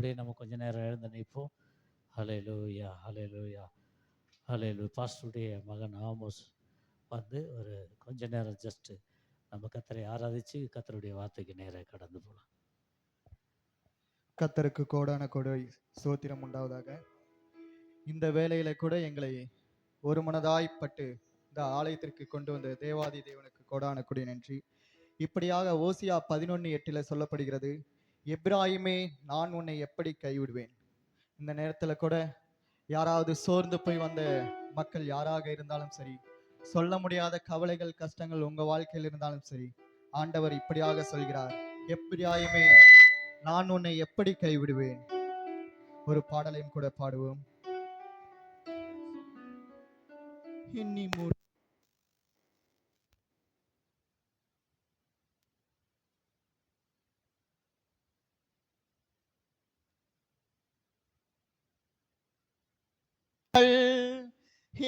அப்படியே நம்ம கொஞ்ச நேரம் எழுந்து நிற்போம். ஹல்லேலூயா, ஹல்லேலூயா, ஹல்லேலூயா. பாஸ்டருடைய மகன் ஆமோஸ் வந்து ஒரு கொஞ்ச நேரம் ஜஸ்ட்டு நம்ம கர்த்தரை ஆராதித்து கர்த்தருடைய வார்த்தைக்கு நேராக கடந்து போகலாம். கர்த்தருக்கு கோடான கோடி ஸ்தோத்திரம் உண்டாவதாக. இந்த வேளையில கூட எங்களை ஒரு மனதாய்ப்பட்டு இந்த ஆலயத்திற்கு கொண்டு வந்த தேவாதி தேவனுக்கு கோடான கோடி நன்றி. இப்படியாக ஓசியா 11:8 சொல்லப்படுகிறது, எப்ராயிமே நான் உன்னை எப்படி கைவிடுவேன். இந்த நேரத்துல கூட யாராவது சோர்ந்து போய் வந்த மக்கள் யாராக இருந்தாலும் சரி, சொல்ல முடியாத கவலைகள் கஷ்டங்கள் உங்க வாழ்க்கையில் இருந்தாலும் சரி, ஆண்டவர் இப்படியாக சொல்கிறார், எப்ராயிமே நான் உன்னை எப்படி கைவிடுவேன். ஒரு பாடலையும் கூட பாடுவோம். எண்ணி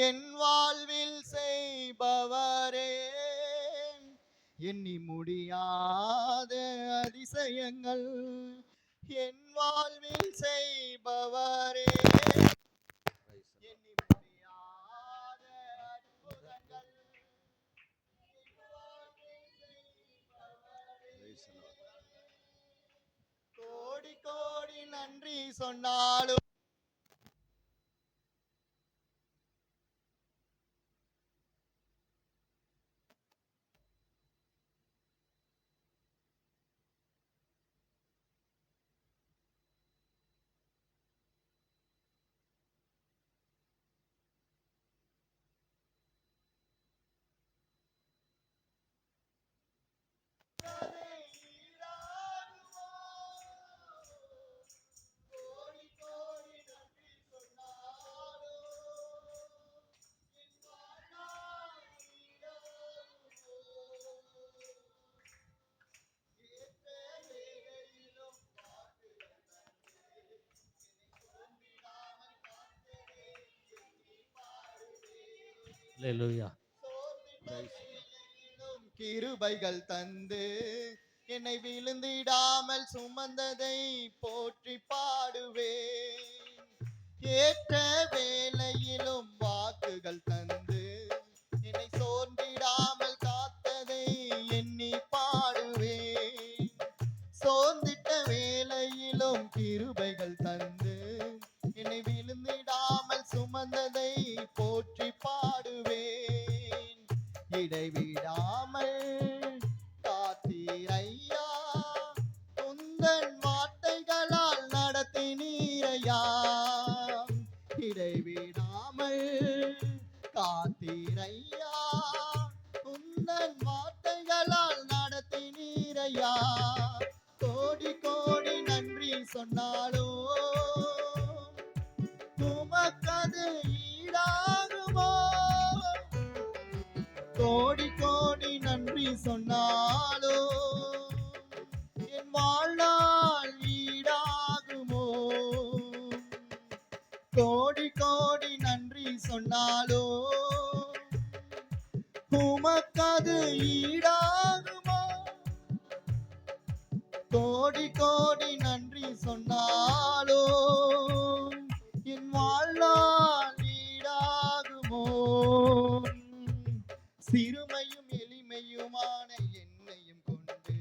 என் வாழ்வில் செய்பவரே, எண்ணி முடியாத அதிசயங்கள் என் வாழ்வில் செய்பவரே, எண்ணி முடியாத அற்புதங்கள் என் வாழ்வில் செய்பவரே. கோடி கோடி நன்றி சொன்னாலும் ஹல்லேலூயா. கிருபைகள் தந்து என்னை விழுந்திடாமல் சுமந்ததை போற்றி பாடுவேன். ஏற்ற வேளையிலும் வாக்குகள் தந்து என்னை சோர்ந்திடாமல் காத்ததை எண்ணி பாடுவேன். சோர்ந்திட்ட வேளையிலும் கிருபைகள் தந்து என்னை விழுந்திடாமல் சுமந்ததை போற்றி பாடுவேன். இடைவிடாமல் காத்தீரையா, உந்தன் வார்த்தைகளால் நடத்தினீரையா. இடைவிடாமல் காத்தீரையா, உந்தன் வார்த்தைகளால் நடத்தினீரையா. கோடி கோடி நன்றி சொன்னாலோ உமக்கது ஈடாகுமோ. கோடி கோடி நன்றி சொன்னாலோ என் வாழ்நாள் ஈடாகுமோ. கோடி கோடி நன்றி சொன்னாலோ உமக்கது ஈடாகுமோ. கோடி கோடி நன்றி சொன்னாலோ என் வாழ்நாள் ஈடாகுமோ. சிறுமையும் எளிமையுமான என்னையும் கொண்டு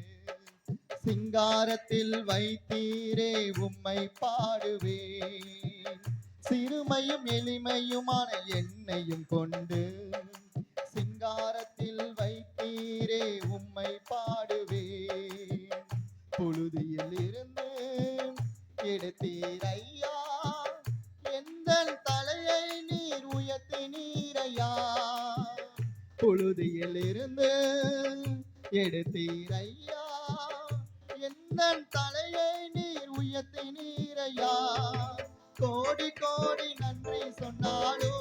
சிங்காரத்தில் வைத்தீரே உம்மை பாடுவேன். சிறுமையும் எளிமையுமான என்னையும் கொண்டு சிங்காரத்தில் வைத்தீரே உம்மை பாடுவேன். புழுதியில் இருந்து எடுத்தீரையா, எந்தன் தலையை நீர் உயர்த்தினீரையா. புழுதியில் இருந்து எடுத்தீரையா, எந்தன் தலையை நீர் உயர்த்தினீரையா. கோடி கோடி நன்றி சொன்னாலோ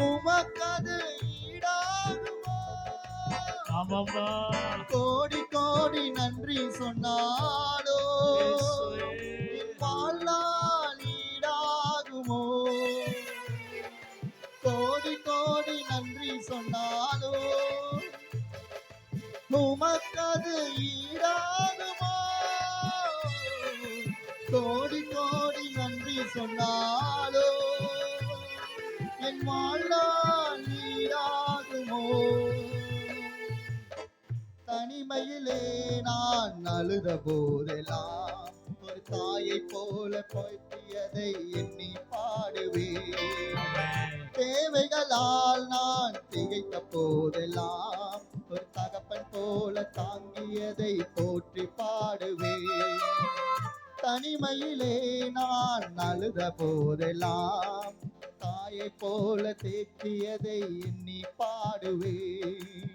உமக்கது ஈடாகுமோ. கோடி கோடி நன்றி சொன்னாலோ வாழ்நாள் ஈடாகுமோ. கோடி கோடி நன்றி சொன்னாலோ உமக்கது ஈடாகுமோ. கோடி கோடி நன்றி சொன்னாலோ என் வாழ்நாள் ஈடாகுமோ? தனிமையிலே நான் அழுத போதெல்லாம் ஒரு தாயை போல போற்றியதை எண்ணி பாடுவேன். தேவைகளால் நான் திகைத்த போதெல்லாம் ஒரு தகப்பன் போல தாங்கியதை போற்றி பாடுவேன். தனிமையிலே நான் அழுத போதெல்லாம் தாயை போல தேற்றியதை எண்ணி பாடுவேன்.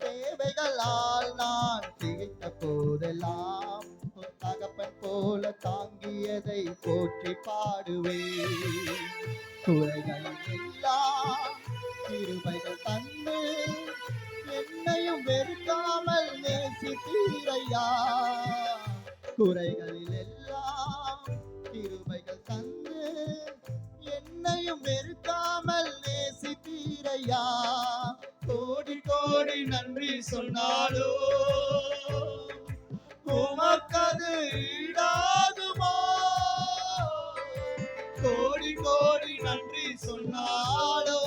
தேவைகளால் நான் திகைத்த போதெல்லாம் ஒரு தகப்பன் போல தாங்கியதை போற்றி பாடுவேன். குறைகள் எல்லாம் கிருபைகள் தந்து என்னையும் வெறுக்காமல் நேசித்தீரையா. குறைகளில் எல்லாம் கிருபைகள் தந்து என்னையும் வெறுக்காமல் நேசித்தீரையா. கோடி கோடி நன்றி சொன்னாலோ உமக்கது ஈடாகுமோ? கோடி கோடி நன்றி சொன்னாலோ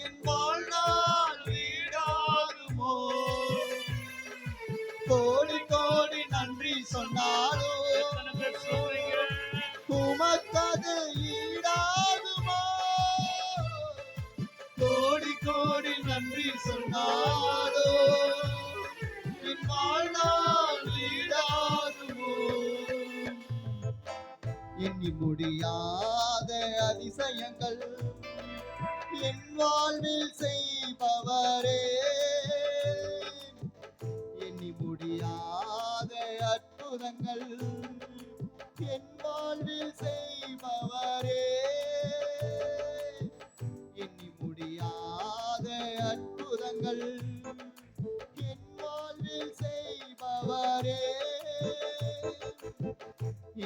என் வாழ்நாள் ஈடாகுமோ? கோடி கோடி நன்றி சொன்னாலோ உமக்கது ஈடாகுமோ? கோடி கோடி நன்றி சொன்னாலோ என் வாழ்நாள் ஈடாகுமோ? எண்ணி முடியாத அதிசயங்கள் என் வாழ்வில் செய்பவரே. எண்ணி முடியாத அற்புதங்கள் என் வாழ்வில் செய்பவரே. எண்ணி முடியாத அற்புதங்கள் என் வாழ்வில் செய்பவரே.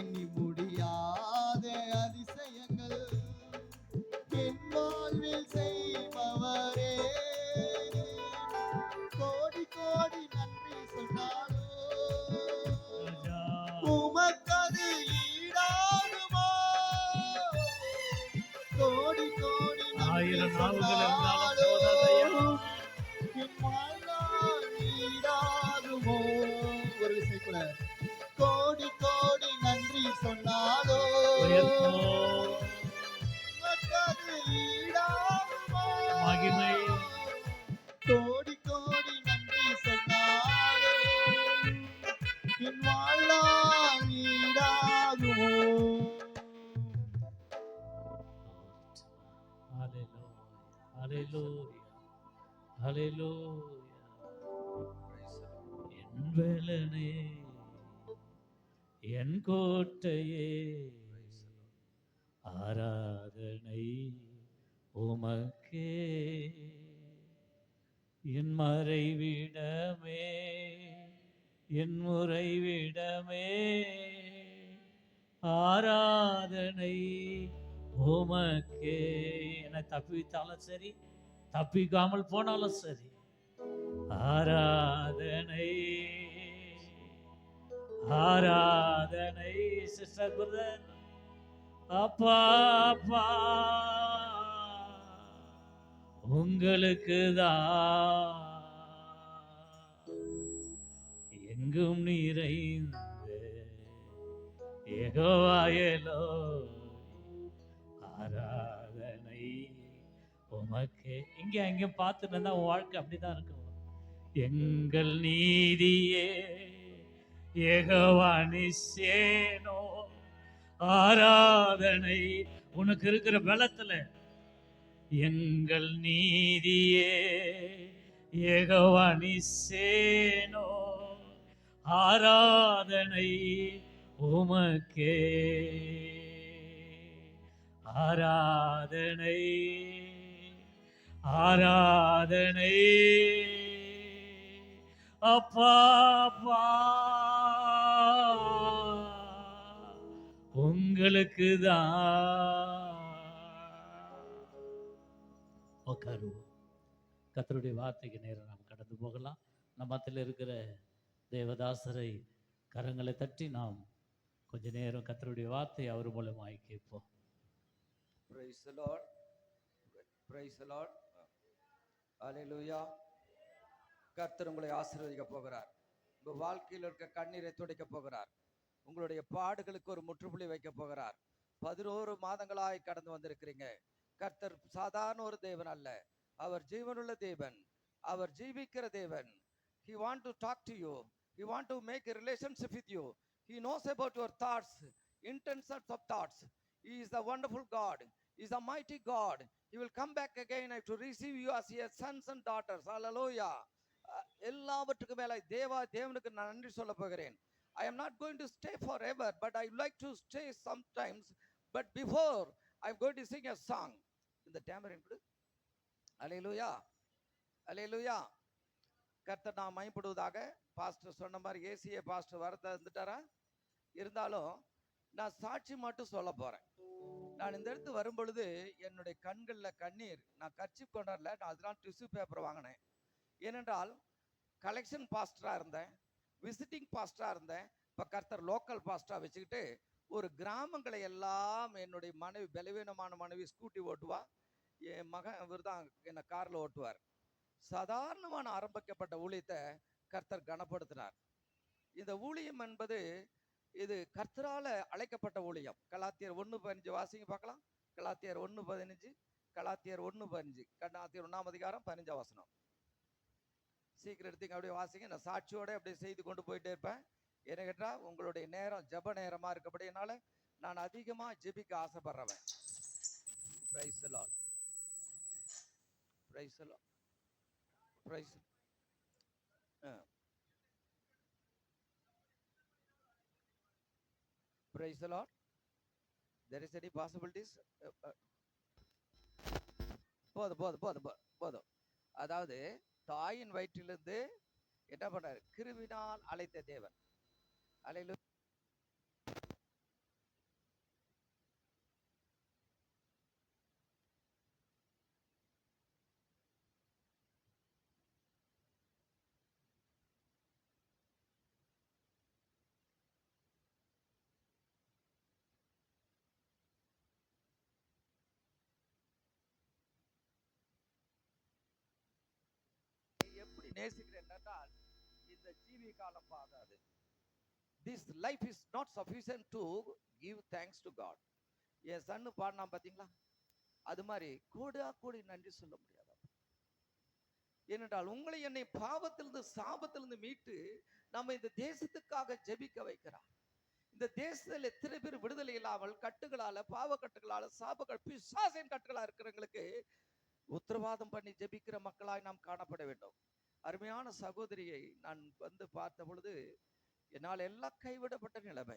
எண்ணி முடியாத அதிசயங்கள் என் வாழ்வில் செய்பவரே. கோடி கோடி நன்றி சொன்னாலோ உமக்கது ஈடாகுமோ? கோடி கோடி நன்றி சொன்னாலோ என் வாழ்நாள் ஈடாகுமோ? ஒரு விசை கூட கோடி கோடி நன்றி சொன்னாலோ உமக்கது ஈடாகுமோ? மகிமை கோடி கோடி நன்றி சொன்னாலோ என் வாழ்நாள் ஈடாகுமோ? ஹalleluya ஹalleluya என் வேலனே என் கோட்டையே ஆராதனை உமக்கே என் மறைவிடமே என் முறைவிடமே ஆராதனை உமக்கே. என்னை தப்பித்தாலும் சரி தப்பிக்காமல் போனாலும் சரி ஆராதனை ஆராதனை. சிஸ்டர் பிரதர் அப்பா அப்பா உங்களுக்கு தான் எங்கும் நிறைந்த யெகோவாயேலோ ஆராதனை உமக்கே. இங்க அங்கேயும் பார்த்துட்டு இருந்தா உன் வாழ்க்கை அப்படிதான் இருக்கும். எங்கள் நீதியே யெகோவா நிசேனோ ஆராதனை. உனக்கு இருக்கிற பலத்துல எங்கள் நீதியே யெகோவா நிசேனோ ஆராதனை உமக்கே ஆராதனை ஆராதனை. அப்பா அப்பா உங்களுக்கு தான். உட்காருவோம். கர்த்தருடைய வார்த்தைக்கு நேரம் நாம் கடந்து போகலாம். நம்ம மத்தியில் இருக்கிற தேவதாசரை கரங்களை தட்டி நாம் கொஞ்ச நேரம் கர்த்தருடைய வார்த்தை அவர் மூலமாய் கேட்போம். Praise the Lord. Praise the Lord. Hallelujah. கர்த்தர் உங்களை ஆசீர்வதிக்க போகிறார். உங்க வாழ்க்கையில் இருக்க கண்ணீரை துடைக்க போகிறார். உங்களுடைய பாடுகளுக்கு ஒரு முற்றுப்புள்ளி வைக்க போகிறார். 11 மாதங்களாய் கடந்து வந்திருக்கிறீங்க. கர்த்தர் சாதாரண ஒரு தேவன் அல்ல. அவர் ஜீவனுள்ள தேவன். அவர் ஜீவிக்கிற தேவன். He want to talk to you. He want to make a relationship with you. He knows about your thoughts, intentions of thoughts. He is the wonderful God. He is a mighty God. He will come back again to receive you as his sons and daughters. Hallelujah. எல்லாவற்றுக்கும் மேல தேவனுக்கு நான் நன்றி சொல்ல போகிறேன். I am not going to stay forever, but I like to stay sometimes. But before, I am going to sing a song. In the tamarind. Hallelujah. Hallelujah. கர்த்தர் நான் மகிமைப்படுவதாக. பாஸ்டர் சொன்ன மாதிரி ஏசிஏ பாஸ்டர் வரத இருந்துட்டாரா? இருந்தாலும் நான் சாட்சி மட்டும் சொல்ல போறேன். நான் இந்த இடத்து வரும்பொழுது என்னுடைய கண்களில் கண்ணீர். நான் கர்ச்சீப் கொண்டாடல, நான் அதனால டிஷ்யூ பேப்பர் வாங்கினேன். ஏனென்றால் கலெக்ஷன் பாஸ்டராக இருந்தேன், விசிட்டிங் பாஸ்டராக இருந்தேன். இப்போ கர்த்தர் லோக்கல் பாஸ்டராக வச்சுக்கிட்டு ஒரு கிராமங்களை எல்லாம் என்னுடைய மனைவி, பலவீனமான மனைவி ஸ்கூட்டி ஓட்டுவா, என் மகன் இவர் தான் என்னை காரில் ஓட்டுவார். சாதாரணமான ஆரம்பிக்கப்பட்ட ஊழியத்தை கர்த்தர் கனப்படுத்தினார். இந்த ஊழியம் என்பது இது கர்த்தரால அழைக்கப்பட்ட ஊழியம். கலாத்தியர் 1:15 வாசிங்க பார்க்கலாம். கலாத்தியர் 1:15, கலாத்தியர் 1:15, கலாத்தியர் 1ஆம் அதிகாரம் 15ஆம் வசனம். சீக்கிரம் எடுத்தீங்க, அப்படியே வாசிங்க. நான் சாட்சியோட அப்படியே செய்து கொண்டு போயிட்டே இருப்பேன். என்ன கேட்டா உங்களுடைய நேரம் ஜெப நேரமா இருக்கப்படினால நான் அதிகமா ஜெபிக்க ஆசைப்படுறவன். Praise the Lord. Praise the Lord. Praise. Praise the Lord. There is any possibilities? போதும். அதாவது தாயின் வயிற்றிலிருந்து என்ன பண்றாரு? கிருவினால் அழைத்த தேவன். அல்லேலூயா. எப்படி நேசிக்கிறேன் என்றால் இந்த ஜீவி காலம் பாதாது. This life is not sufficient to give thanks to God. என் சன்னு பாடினா பார்த்தீங்களா? அது மாதிரி கோடி நன்றி சொல்ல முடியாது. ஏனென்றால் உங்களை என்னை பாவத்திலிருந்து சாபத்திலிருந்து மீட்டு நம்ம இந்த தேசத்துக்காக ஜெபிக்க வைக்கிறார். இந்த தேசத்தில் எத்தனை பேர் விடுதலை இல்லாமல் கட்டுகளால, பாவ கட்டுகளால, சாபங்கள், பிசாசின் கட்டுகளா இருக்கிறவங்களுக்கு உத்தரவாதம் பண்ணி ஜெபிக்கிற மக்களாய் நாம் காணப்பட வேண்டும். அருமையான சகோதரியை நான் வந்து பார்த்த பொழுது என்னால் எல்லாம் கைவிடப்பட்ட நிலைமை,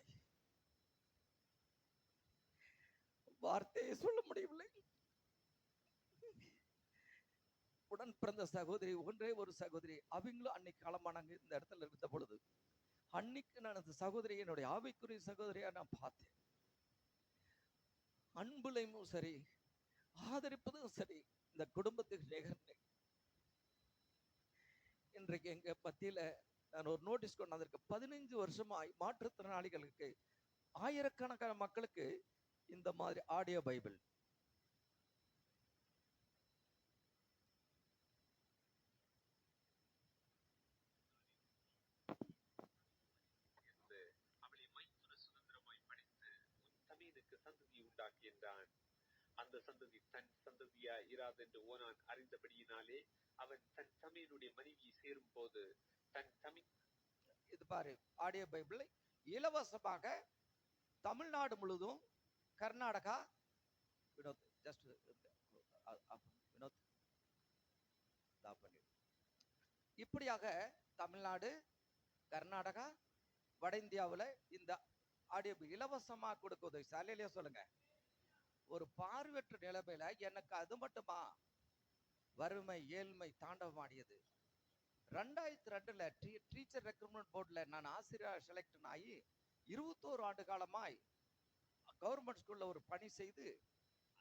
வார்த்தையை சொல்ல முடியவில்லை. உடன் பிறந்த சகோதரி, ஒன்றே ஒரு சகோதரி, அவங்களும் அன்னைக்கு காலமானாங்க. இந்த இடத்துல இருந்த பொழுது அன்னைக்கு நான் அந்த சகோதரி என்னுடைய ஆவிக்குரிய சகோதரியா நான் பார்த்தேன். அன்புலையும் சரி, ஆதரிப்பதும் சரி, இந்த குடும்பத்துக்கு நிகழ்ந்தேன். இன்றைக்கு எங்க மத்தியில நான் ஒரு நோட்டீஸ் கொண்டு வந்திருக்கேன். 15 வருஷமாய் மாற்றுத்திறனாளிகளுக்கு, ஆயிரக்கணக்கான மக்களுக்கு இந்த மாதிரி ஆடியோ பைபிள். சந்ததி உண்டாக்கி என்றான். அந்த சந்ததி தன் சந்ததியா இராது என்று ஓனான் அறிந்தபடியினாலே அவன் தன் தமையனுடைய மனைவியை சேரும் போது தன் தமை. இது பாரு, ஆடியோ பைபிள் இலவசமாக தமிழ்நாடு முழுதும், கர்நாடகா, வினோத் ஜஸ்ட் வினோத் இப்படியாக தமிழ்நாடு, கர்நாடகா, வட இந்தியாவில் இந்த ஆடியோ இலவசமாக கொடுக்க உதவி. சாலையிலேயே சொல்லுங்க. ஒரு பார்வையற்ற நிலைமையில எனக்கு அது மட்டுமா வறுமை, ஏழ்மை தாண்டவமாடியது. 2002 டீச்சர் ரெக்ரூட்மெண்ட் போர்டில் நான் ஆசிரியர் செலக்ட் ஆகி 21 ஆண்டு காலமாய் கவர்மெண்ட் ஸ்கூல்ல ஒரு பணி செய்து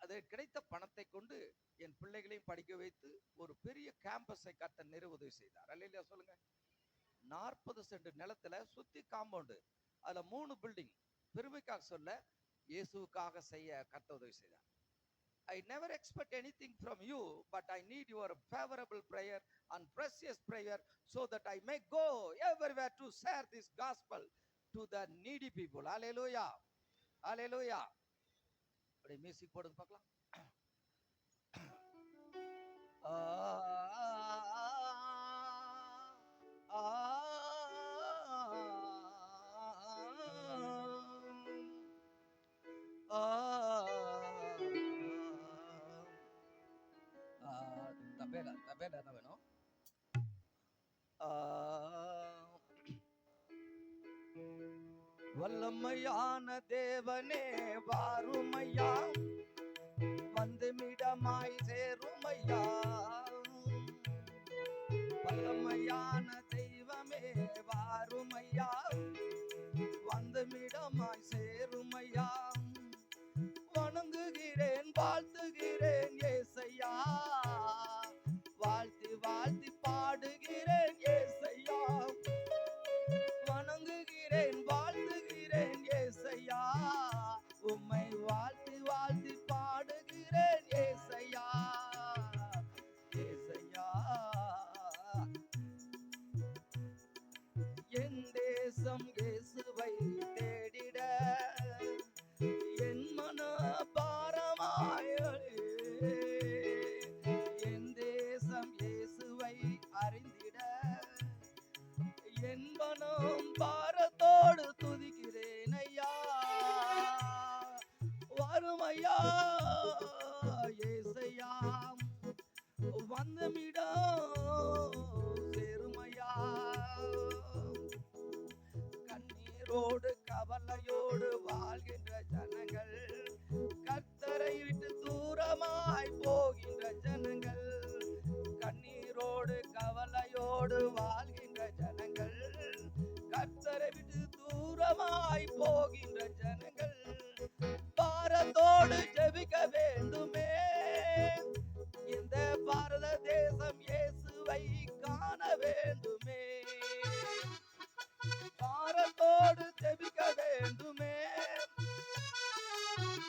அது கிடைத்த பணத்தை கொண்டு என் பிள்ளைகளையும் படிக்க வைத்து ஒரு பெரிய கேம்பஸை கட்ட நிறுவ உதவி செய்தார். அல்லையா சொல்லுங்க. 40 சென்ட் நிலத்துல சுத்தி காம்பவுண்டு, அதுல 3 பில்டிங், பெருமைக்காக சொல்ல, இயேசுவுக்காக செய்ய கர்த்தர் உதவி செய்தார். I never expect anything from you, but I need your favorable prayer and precious prayer so that I may go everywhere to share this gospel to the needy people. Hallelujah. Hallelujah. அப்படியே music போடுங்க பார்க்கலாம். ஆ ஆ தபேலா என்ன வேணும்? வல்லமையான தேவனே வாருமையா, வந்து மிடமாய் சேருமையா. வல்லமையான தெய்வமே வாருமையா, வந்து மிடமாய் சேருமையா. வணங்குகிறேன் வாழ்த்துகிறேன் ஏசையா, வாழ்த்தி வாழ்த்தி பாடுகிறேன் ஏசையா. வணங்குகிறேன் வாழ்த்துகிறேன் ஏசையா, உம்மை வாழ்த்தி வாழ்த்தி பாடுகிறேன் ஏசையா. ஏசையா, என் தேசம் இயேசுவை தேடிட, என் மன பாரமாய் என் தேசம் இயேசுவை அறிந்திட, என் மனம் பாரத்தோடு துதிக்கிறேன் ஐயா. வருமையா ஏசையா, வந்தமிடம் சேருமையா. கண்ணீரோடு கவலையோடு வாழ்கின்ற ஜனங்கள், கர்த்தரை விட்டு தூரமாய் போகின்ற ஜனங்கள், கண்ணீரோடு கவலையோடு வாழ்கின்ற ஜனங்கள், கர்த்தரை விட்டு தூரமாய் போகின்ற ஜனங்கள், பாரத்தோடு ஜெபிக்க வேண்டுமே. இந்த பாரத தேசம் இயேசுவை காண வேண்டுமே. பாரத்தோடு ஜெபிக்க வேண்டுமே.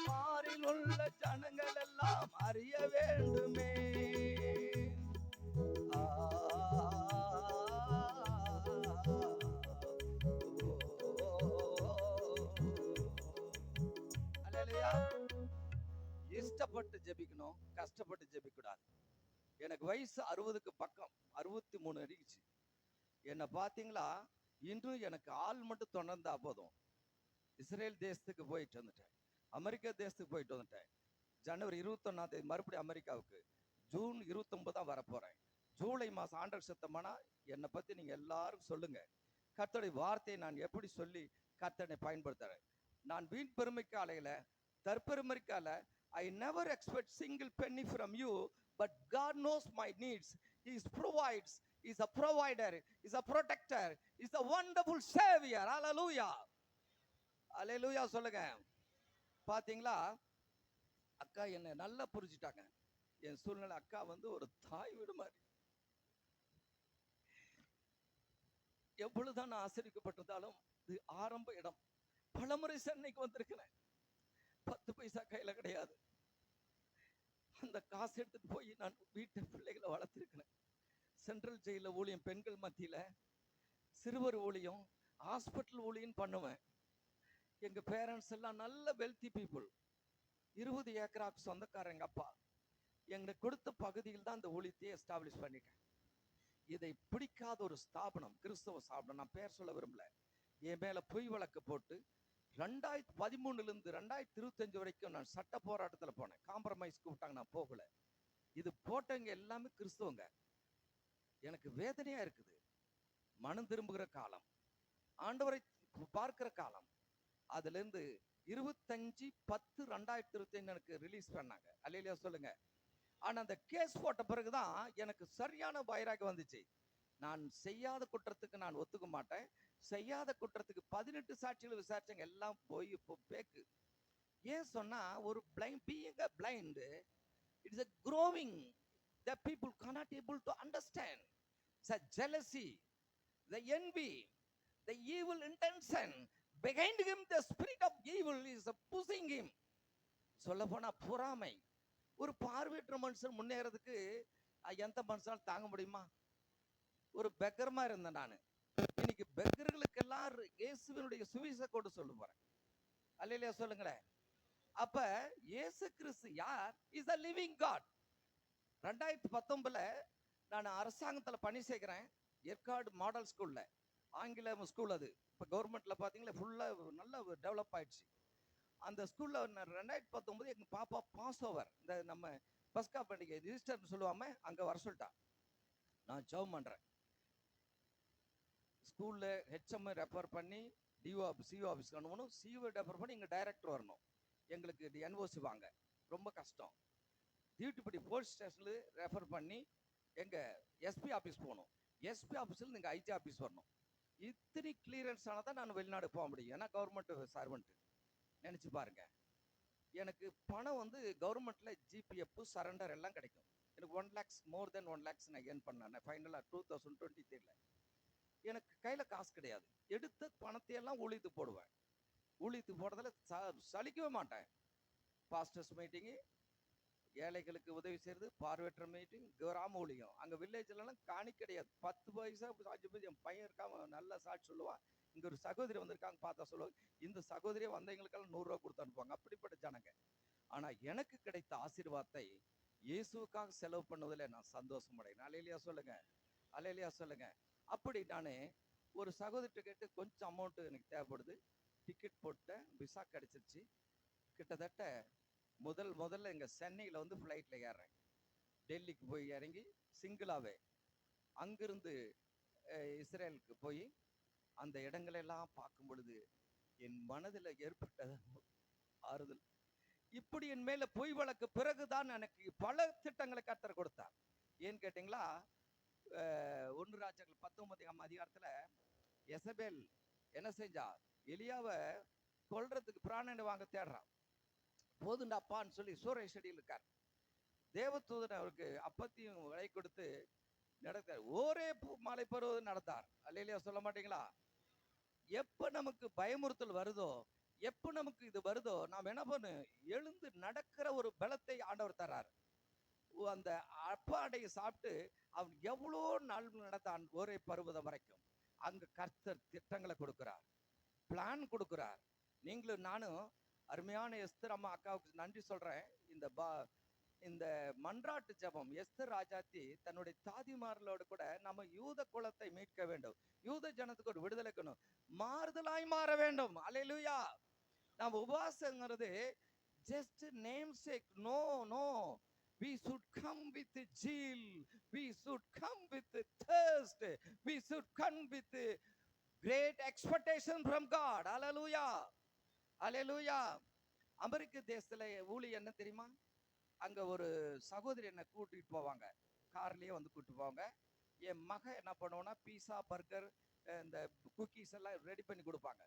மாறில் உள்ள ஜனங்கள் எல்லாம் அறிய வேண்டுமே. இஷ்டப்பட்டு ஜெபிக்கணும், கஷ்டப்பட்டு ஜெபிக்க கூடாது. எனக்கு வயசு 60க்கு பக்கம், 63 அடிக்குச்சு. என்ன பாத்தீங்களா, இன்றும் எனக்கு ஆள் மட்டும் தொடர்ந்தா போதும். இஸ்ரேல் தேசத்துக்கு போயிட்டு வந்துட்டேன், அமெரிக்கா தேசத்துக்கு போயிட்டு வந்துட்டேன். ஜனவரி 21ஆம் தேதி மறுபடியும் அமெரிக்காவுக்கு, ஜூன் 29 தான் வரப்போறேன். ஜூலை மாதம் ஆண்டவர் சித்தமானா என்னை பத்தி நீங்க எல்லாரும் சொல்லுங்க. கர்த்தருடைய வார்த்தையை நான் எப்படி சொல்லி கர்த்தனை பயன்படுத்துறேன். நான் வீண் பெருமைக்கு அலையில, தற்பெருமைக்கு அல்ல. I never expect single penny from you, but God knows my needs. He provides. He is a provider. He is a protector. He is a wonderful savior. Hallelujah. Hallelujah சொல்லுங்க. பாத்தீங்களா, அக்கா என்ன நல்லா புரிஞ்சுட்டாங்க. என் சூழ்நிலை, அக்கா வந்து ஒரு தாய் வீடு மாதிரி. எவ்வளவுதான் நான் ஆசிரியப்பட்டிருந்தாலும் இது ஆரம்ப இடம். பலமுறை சென்னைக்கு வந்திருக்கிறேன், 10 பைசா கையில கிடையாது. அந்த காசு எடுத்துட்டு போய் நான் வீட்டு பிள்ளைகளை வளர்த்திருக்கிறேன். சென்ட்ரல் ஜெயில ஊழியம், பெண்கள் மத்தியில சிறுவர் ஊழியம், ஹாஸ்பிட்டல் ஊழியம் பண்ணுவேன். எங்க பேரண்ட்ஸ் எல்லாம் நல்ல வெல்தி பீப்புள். 20 ஏக்கராக்கு சொந்தக்காரங்க. எங்க அப்பா எங்களுக்கு கொடுத்த பகுதியில் தான் இந்த ஊழியத்தையே எஸ்டாப்ளிஷ் பண்ணிட்டேன். இதை பிடிக்காத ஒரு ஸ்தாபனம், கிறிஸ்தவ ஸ்தாபனம், நான் பேர் சொல்ல விரும்பல, என் மேல பொய் வழக்கு போட்டு 2013 2025 வரைக்கும் நான் சட்ட போராட்டத்துல போனேன். காம்ப்ரமைஸ் கூப்பிட்டாங்க, நான் போகல. இது போட்டவங்க எல்லாமே கிறிஸ்தவங்க. எனக்கு வேதனையா இருக்குது. மனம் திரும்புகிற காலம், ஆண்டவரை பார்க்கிற காலம். அதுல இருந்து 25/10/2025 எனக்கு ரிலீஸ் பண்ணாங்க. அல்லேலூயா சொல்லுங்க. ஆனா அந்த கேஸ் போட்ட பிறகுதான் எனக்கு சரியான வைராகியம் வந்துச்சு. நான் செய்யாத குற்றத்துக்கு நான் ஒத்துக்க மாட்டேன். செய்யாத குற்றத்துக்கு 18 சாட்சிகள் விசாரிச்சவங்க எல்லாம் போய் இப்போ பேக்கு. ஏன் சொன்னா, ஒரு being a blind, it is a growing that people cannot able to understand. It's a jealousy, the envy, the evil intention. Behind him the spirit of people is pushing him. சொல்ல போனா பொறாமை. ஒரு பார்வையற்ற மனுஷன் முன்னேறதுக்கு எந்த மனுஷனாலும் தாங்க முடியுமா? ஒரு பெக்கர்மா இருந்தேன் நான். இன்னைக்கு பெக்கர்களுக்கெல்லாம் இயேசுவினுடைய சுவிசேஷ கொண்டு சொல்ல போறேன். அல்லேலூயா சொல்லுங்களேன். அப்ப இயேசு கிறிஸ்து யார்? Is a living God. 2019ல நான் அரசாங்கத்துல பணி செய்கிறேன். ஏற்காடு மாடல் ஸ்கூல்ல, ஆங்கில ஸ்கூல் அது. இப்போ கவர்மெண்ட்ல பாத்தீங்களா ஃபுல்லா நல்லா டெவலப் ஆயிடுச்சு. அந்த ஸ்கூல்ல 2019 எங்க பாப்பா பாஸ் ஓவர், இந்த நம்ம பஸ்கா பண்டிகை ரிஜிஸ்டர்னு சொல்லுவாம அங்க வர சொல்லிட்டா. நான் ஜெபம் பண்றேன். ஸ்கூல்ல ஹெச்எம் ரெஃபர் பண்ணி டிஓ சிஓ ஆஃபீஸ்க்கு அனுப்பணும். சிஓ ரெஃபர் பண்ணி இங்க டைரக்டர் வரணும். எங்களுக்கு என்ஓசி வாங்க ரொம்ப கஷ்டம். தீட்டுப்படி போலீஸ் ஸ்டேஷன்ல ரெஃபர் பண்ணி எங்க எஸ்பி ஆஃபீஸ் போகணும். எஸ்பி ஆஃபீஸில் நீங்கள் ஐஜி ஆஃபீஸ் வரணும். இத்தனை கிளியரன்ஸ் ஆனால் தான் நான் வெளிநாடு போக முடியும். ஏன்னா கவர்மெண்ட் சர்வெண்ட். நினச்சி பாருங்க. எனக்கு பணம் வந்து கவர்மெண்ட்டில் ஜிபிஎஃப் சரண்டர் எல்லாம் கிடைக்கும். எனக்கு 1 lakhs மோர் தென் 1 lakhs நான் ஏர்ன் பண்ணேன் ஃபைனலாக 2023ல. எனக்கு கையில் காசு கிடையாது. எடுத்த பணத்தையெல்லாம் ஊழித்து போடுவேன். ஊழித்து போடுறதுல சலிக்கவே மாட்டேன். பாஸ்டர்ஸ் மீட்டிங்கு, ஏழைகளுக்கு உதவி செய்யறது, பார்வையற்ற மீட்டிங், கிராம ஊழியம். அங்கே வில்லேஜ்லாம் காணி கிடையாது. 10 பைசா 5 பைசா. என் பையன் இருக்காம நல்ல சாட்சி சொல்லுவான். இங்கே ஒரு சகோதரி வந்திருக்காங்க பார்த்தா சொல்லுவாங்க, இந்த சகோதரியை வந்தவங்களுக்கெல்லாம் 100 ரூபா கொடுத்து அனுப்புவாங்க. அப்படிப்பட்ட ஜனங்க. ஆனால் எனக்கு கிடைத்த ஆசீர்வாதத்தை இயேசுக்காக செலவு பண்ணுவதில் நான் சந்தோஷம் அடைகிறேன். அல்லேலூயா சொல்லுங்க, அல்லேலூயா சொல்லுங்க. அப்படி நான் ஒரு சகோதரிட்ட கேட்டு கொஞ்சம் அமௌண்ட்டு எனக்கு தேவைப்படுது. டிக்கெட் போட்டேன், விசா கிடைச்சிருச்சு. கிட்டத்தட்ட முதல்ல எங்க சென்னையில் வந்து ஃப்ளைட்ல ஏறுறேன். டெல்லிக்கு போய் இறங்கி சிங்கிளாவே அங்கிருந்து இஸ்ரேலுக்கு போய் அந்த இடங்களெல்லாம் பார்க்கும் பொழுது என் மனதில் ஏற்பட்ட ஆறுதல். இப்படி என் மேல பொய் வழக்கு பிறகுதான் எனக்கு பல திட்டங்களை கர்த்தர் கொடுத்தார். ஏன்னு கேட்டீங்களா, 1 ராஜாக்கள் 19ஆம் அதிகாரத்துல எசபேல் என்ன செஞ்சா, எலியாவை கொல்றதுக்கு பிராணனை வாங்க தேடுறான். போதுண்டாப்பான்னு சொல்லி சூறை செடியில் இருக்கார். தேவதூதன் அவருக்கு அப்பத்தையும் விலை கொடுத்து நடத்தார். ஒரே மாலை பருவம் நடந்தார். அல்லேலூயா சொல்ல மாட்டீங்களா? எப்ப நமக்கு பயமுறுத்தல் வருதோ, எப்ப நமக்கு இது வருதோ, நாம் என்ன பண்ணு, எழுந்து நடக்கிற ஒரு பலத்தை ஆண்டவர் தர்றார். அந்த அப்பாடையை சாப்பிட்டு அவன் எவ்வளோ நாள் நடத்தான் ஒரே பருவதம் வரைக்கும். அங்க கர்த்தர் திட்டங்களை கொடுக்கிறார், பிளான் கொடுக்கிறார். நீங்களும் நானும் அருமையான எஸ்தர் அம்மா அக்காவுக்கு நன்றி சொல்றேன். இந்த மன்றாட்டு ஜபம், எஸ்தர் ராஜாத்தி தன்னுடைய தாதிமார்களோடு கூட நம்ம யூத குலத்தை மீட்க வேண்டும், யூத ஜனத்துக்கு ஒரு விடுதலைக்கணும், மாறுதலாய் மாற வேண்டும். அல்லேலூயா. நம்ம உபவாசங்கிறது just namesake. No no, we should come with zeal, we should come with thirst, we should come with great expectation from God. Hallelujah, hallelujah. அமெரிக்க தேசத்துல ஊழியம் என்ன தெரியுமா? அங்க ஒரு சகோதரி என்னை கூட்டிட்டு போவாங்க, கார்லயே வந்து கூட்டிட்டு போவாங்க. என் மகன் என்ன பண்ணுவோன்னா, பீஸா பர்கர் இந்த குக்கீஸ் எல்லாம் ரெடி பண்ணி கொடுப்பாங்க.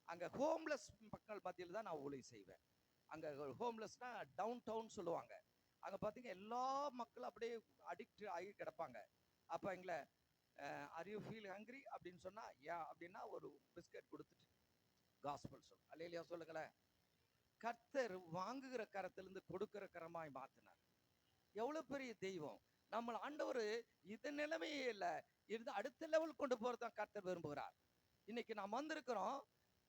அங்க ஹோம்லெஸ் மக்கள் மத்தியில் தான் நான் ஊழியம் செய்வேன். அங்க ஹோம்லெஸ்னா டவுன் டவுன் சொல்லுவாங்க. அங்க பார்த்தீங்கன்னா எல்லா மக்களும் அப்படியே அடிக்ட் ஆகி கிடப்பாங்க. அப்போ எங்களை ஆர் யூ ஃபீல் ஹங்க்ரி அப்படின்னு சொன்னா, யா அப்படின்னா ஒரு பிஸ்கட் கொடுத்துட்டு காஸ்பல் சொல்லும். அல்லேலூயா சொல்லுங்களேன். கர்த்தர் வாங்குகிற கரத்திலிருந்து கொடுக்கிற கரமாய் மாத்தினார். எவ்வளவு பெரிய தெய்வம் நம்ம ஆண்டவர். இது நிலைமையே இல்லை, இருந்து அடுத்த லெவல் கொண்டு போறதான் கர்த்தர் விரும்புகிறார். இன்னைக்கு நாம் வந்திருக்கிறோம்.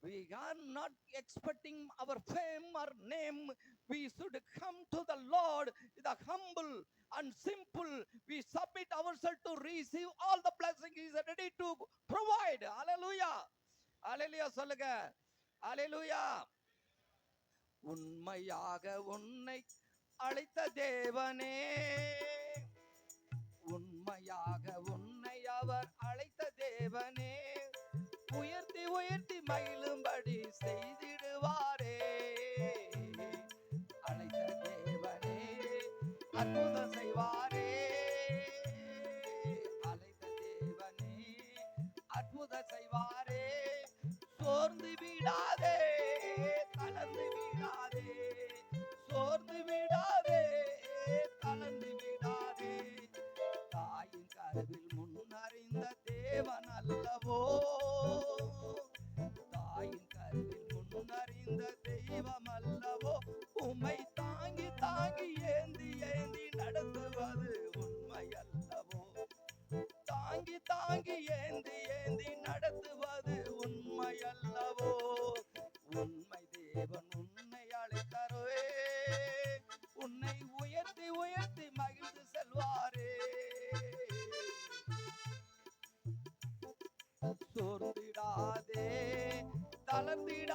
We are not expecting our fame or name. We should come to the Lord with a humble and simple. We submit ourselves to receive all the blessings He is ready to provide. Hallelujah, hallelujah சொல்லுங்க, hallelujah. உண்மையாக உன்னை அழைத்த தேவனே, உண்மையாக உன்னை அவர் அழைத்த தேவனே, உயர்த்தி உயர்த்தி மகிழும்படி செய்திடுவாரே. அழைத்த தேவனே அற்புதம் செய்வாரே, அழைத்த தேவனே அற்புதம் செய்வாரே. சோர்ந்து விடாதே, தளர்ந்து விடாதே, சோர்ந்து விடாதே, தளர்ந்து விடாதே. தாயின் கருவில் முன்னறிந்த தேவன் அல்லவோ, தாயின் கருவில் முன்னறிந்த தேவன்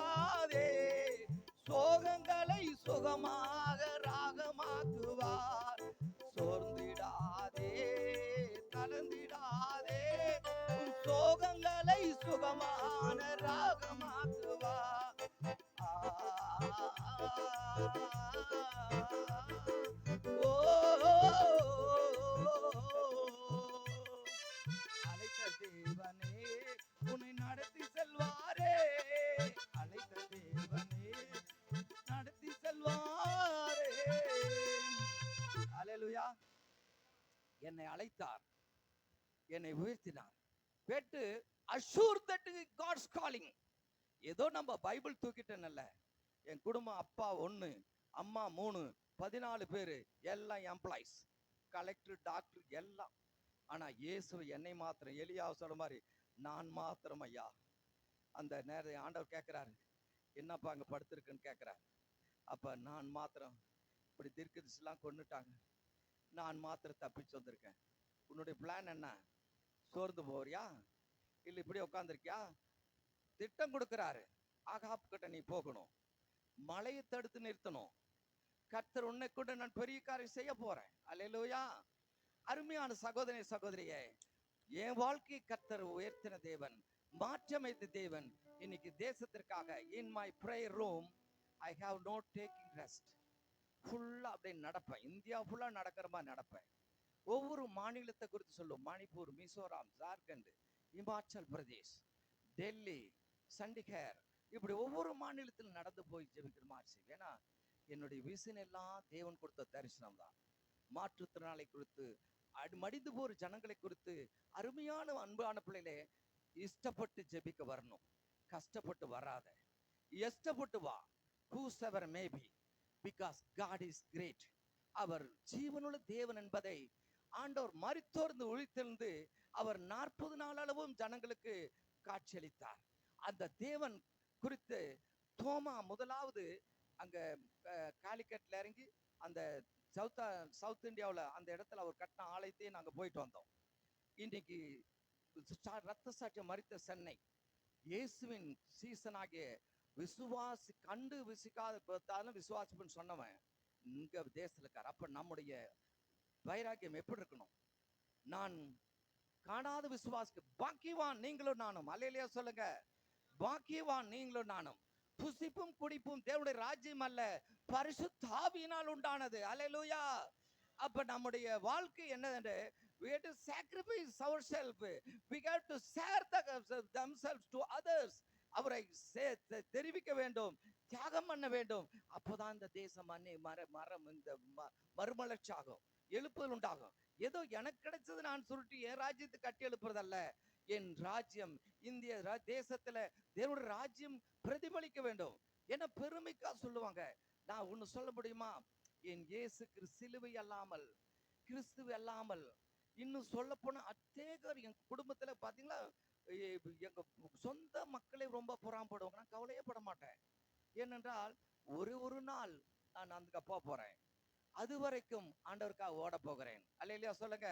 தளர்ந்திடாதே, சோகங்களை சுகமாக ராகமாக்குவார். சோர்ந்திடாதே, தளர்ந்திடாதே, உன் சோகங்களை சுகமான ராகமாக்குவார். ஓ, அழைத்த தேவனே உன்னை நடத்தி செல்வாரே, அழைத்த தேவனே நடத்தி செல்வாரே. அல்லேலூயா. என்னை அழைத்தார், என்னை உயர்த்தினார். கேட்டு அஷூர் தட் காட்ஸ் காலிங். ஏதோ நம்ம பைபிள் தூக்கிட்டேன்ல, என் குடும்பம் அப்பா 1 அம்மா 3 14 பேரு எல்லாம் எம்ப்ளாய்ஸ், கலெக்டர் டாக்டர் எல்லாம். ஆனா இயேசு என்னை மாத்திரம், எலியா சொல்ற மாதிரி நான் மாத்திரம் ஐயா. அந்த நேரம் ஆண்டவர் கேட்கிறாரு, என்னப்பா அங்க படுத்திருக்குன்னு கேட்கிறாரு. அப்ப நான் மாத்திரம், இப்படி தீர்க்கதரிசிலாம் கொன்னுட்டாங்க, நான் மாத்திரம் தப்பிச்சு வந்திருக்கேன். உன்னுடைய பிளான் என்ன? சோர்ந்து போறியா, இல்ல இப்படி உட்காந்துருக்கியா? திட்டம் கொடுக்கிறாரு. ஆகாப் கிட்ட நீ போகணும், மழையை தடுத்து நிறுத்தணும், கர்த்தர் உன்னை கூட நான் பெரிய காரியம் செய்ய போறேன். அல்லேலூயா. அருமையான சகோதரி சகோதரியே, என் வாழ்க்கை கர்த்தர் உயர்த்தின தேவன், மாற்றமைத்த தேவன். இன்னைக்கு தேசத்திற்காக in my prayer room I have no taking rest. ஃபுல்லா அப்படியே நடப்பேன், இந்தியா ஃபுல்லா நடக்கிற மாதிரி நடப்பேன். ஒவ்வொரு மாநிலத்தை குறித்து சொல்லும், மணிப்பூர், மிசோரம், ஜார்க்கண்ட், இமாச்சல் பிரதேஷ், டெல்லி, சண்டிகர், இப்படி ஒவ்வொரு மாநிலத்திலும் நடந்து போய் ஜெபிக்கிற மாதிரி செய்வேன். ஏன்னா என்னுடைய விசன் எல்லாம் தேவன் கொடுத்த தரிசனம் தான். மாற்றுத்திறனாளை குறித்து, மடிந்து போற ஜனங்களை குறித்து, அருமையான அன்பான பிள்ளைகளே, இஷ்டப்பட்டு ஜெபிக்க வரணும், கஷ்டப்பட்டு வராத, இஷ்டப்பட்டு வா. whosoever may be, because God is great. அவர் ஜீவனுள்ள தேவன் என்பதை ஆண்டவர் மரித்தோர்ந்து உயிர்த்தெழுந்து அவர் 40 நாள் அளவும் ஜனங்களுக்கு காட்சியளித்தார். அந்த தேவன் குறித்து தோமா முதலாவது அங்க காலிக்கட்ல இறங்கி அந்த சவுத் இந்தியாவில் அந்த இடத்துல அவர் கட்டின ஆலயத்தையே நாங்க போயிட்டு வந்தோம். இன்னைக்கு ரத்த சாட்சியம் மரித்த சென்னை, இயேசுவின் சீசனாகிய விசுவாசி கண்டு விசிக்காத பார்த்தாலும் விசுவாசிப்புன்னு சொன்னவன் இங்க தேசத்துல இருக்கார். அப்ப நம்முடைய வைராக்கியம் எப்படி இருக்கணும்? நான் காணாத விசுவாசிக்கு பாக்கியவான் நீங்களும் நானும். அல்லேலூயா சொல்லுங்க. பாக்கியவான் நீங்களும் நானும். புசிப்பும் குடிப்பும் தேவனுடைய ராஜ்யம் அல்ல, பரிசுத்த ஆவியினால் உண்டானது. அல்லேலூயா. அப்ப நம்முடைய வாழ்க்கை என்னது? We have to sacrifice ourselves. We have to share themselves to others. அவரை தெரிவிக்க வேண்டும், தியாகம் பண்ண வேண்டும். அப்போதான் இந்த தேசம் மரம் இந்த மறுமலர்ச்சி ஆகும், எழுப்புதல் உண்டாகும். ஏதோ எனக்கு கிடைச்சது நான் சுருட்டி என் ராஜ்யத்தை கட்டி எழுப்புறதல்ல. என் ராஜ்யம் இந்திய தேசத்துல தேவனுடைய ராஜ்யம் பிரதிபலிக்க வேண்டும். என்ன பெருமைக்கா சொல்லுவாங்க. நான் ஒண்ணு சொல்ல முடியுமா? என் இயேசு சிலுவை அல்லாமல், கிறிஸ்துவ அல்லாமல், இன்னும் சொல்ல போனா அத்தேகர் என் குடும்பத்துல பாத்தீங்களா, எங்க சொந்த மக்களே ரொம்ப புறாம்படுவாங்க. நான் கவலையே பட மாட்டேன். ஏனென்றால் ஒரு நாள் நான் அந்த போக போறேன். அது வரைக்கும் ஆண்டவருக்காக ஓட போகிறேன். அல்லேலூயா சொல்லுங்க.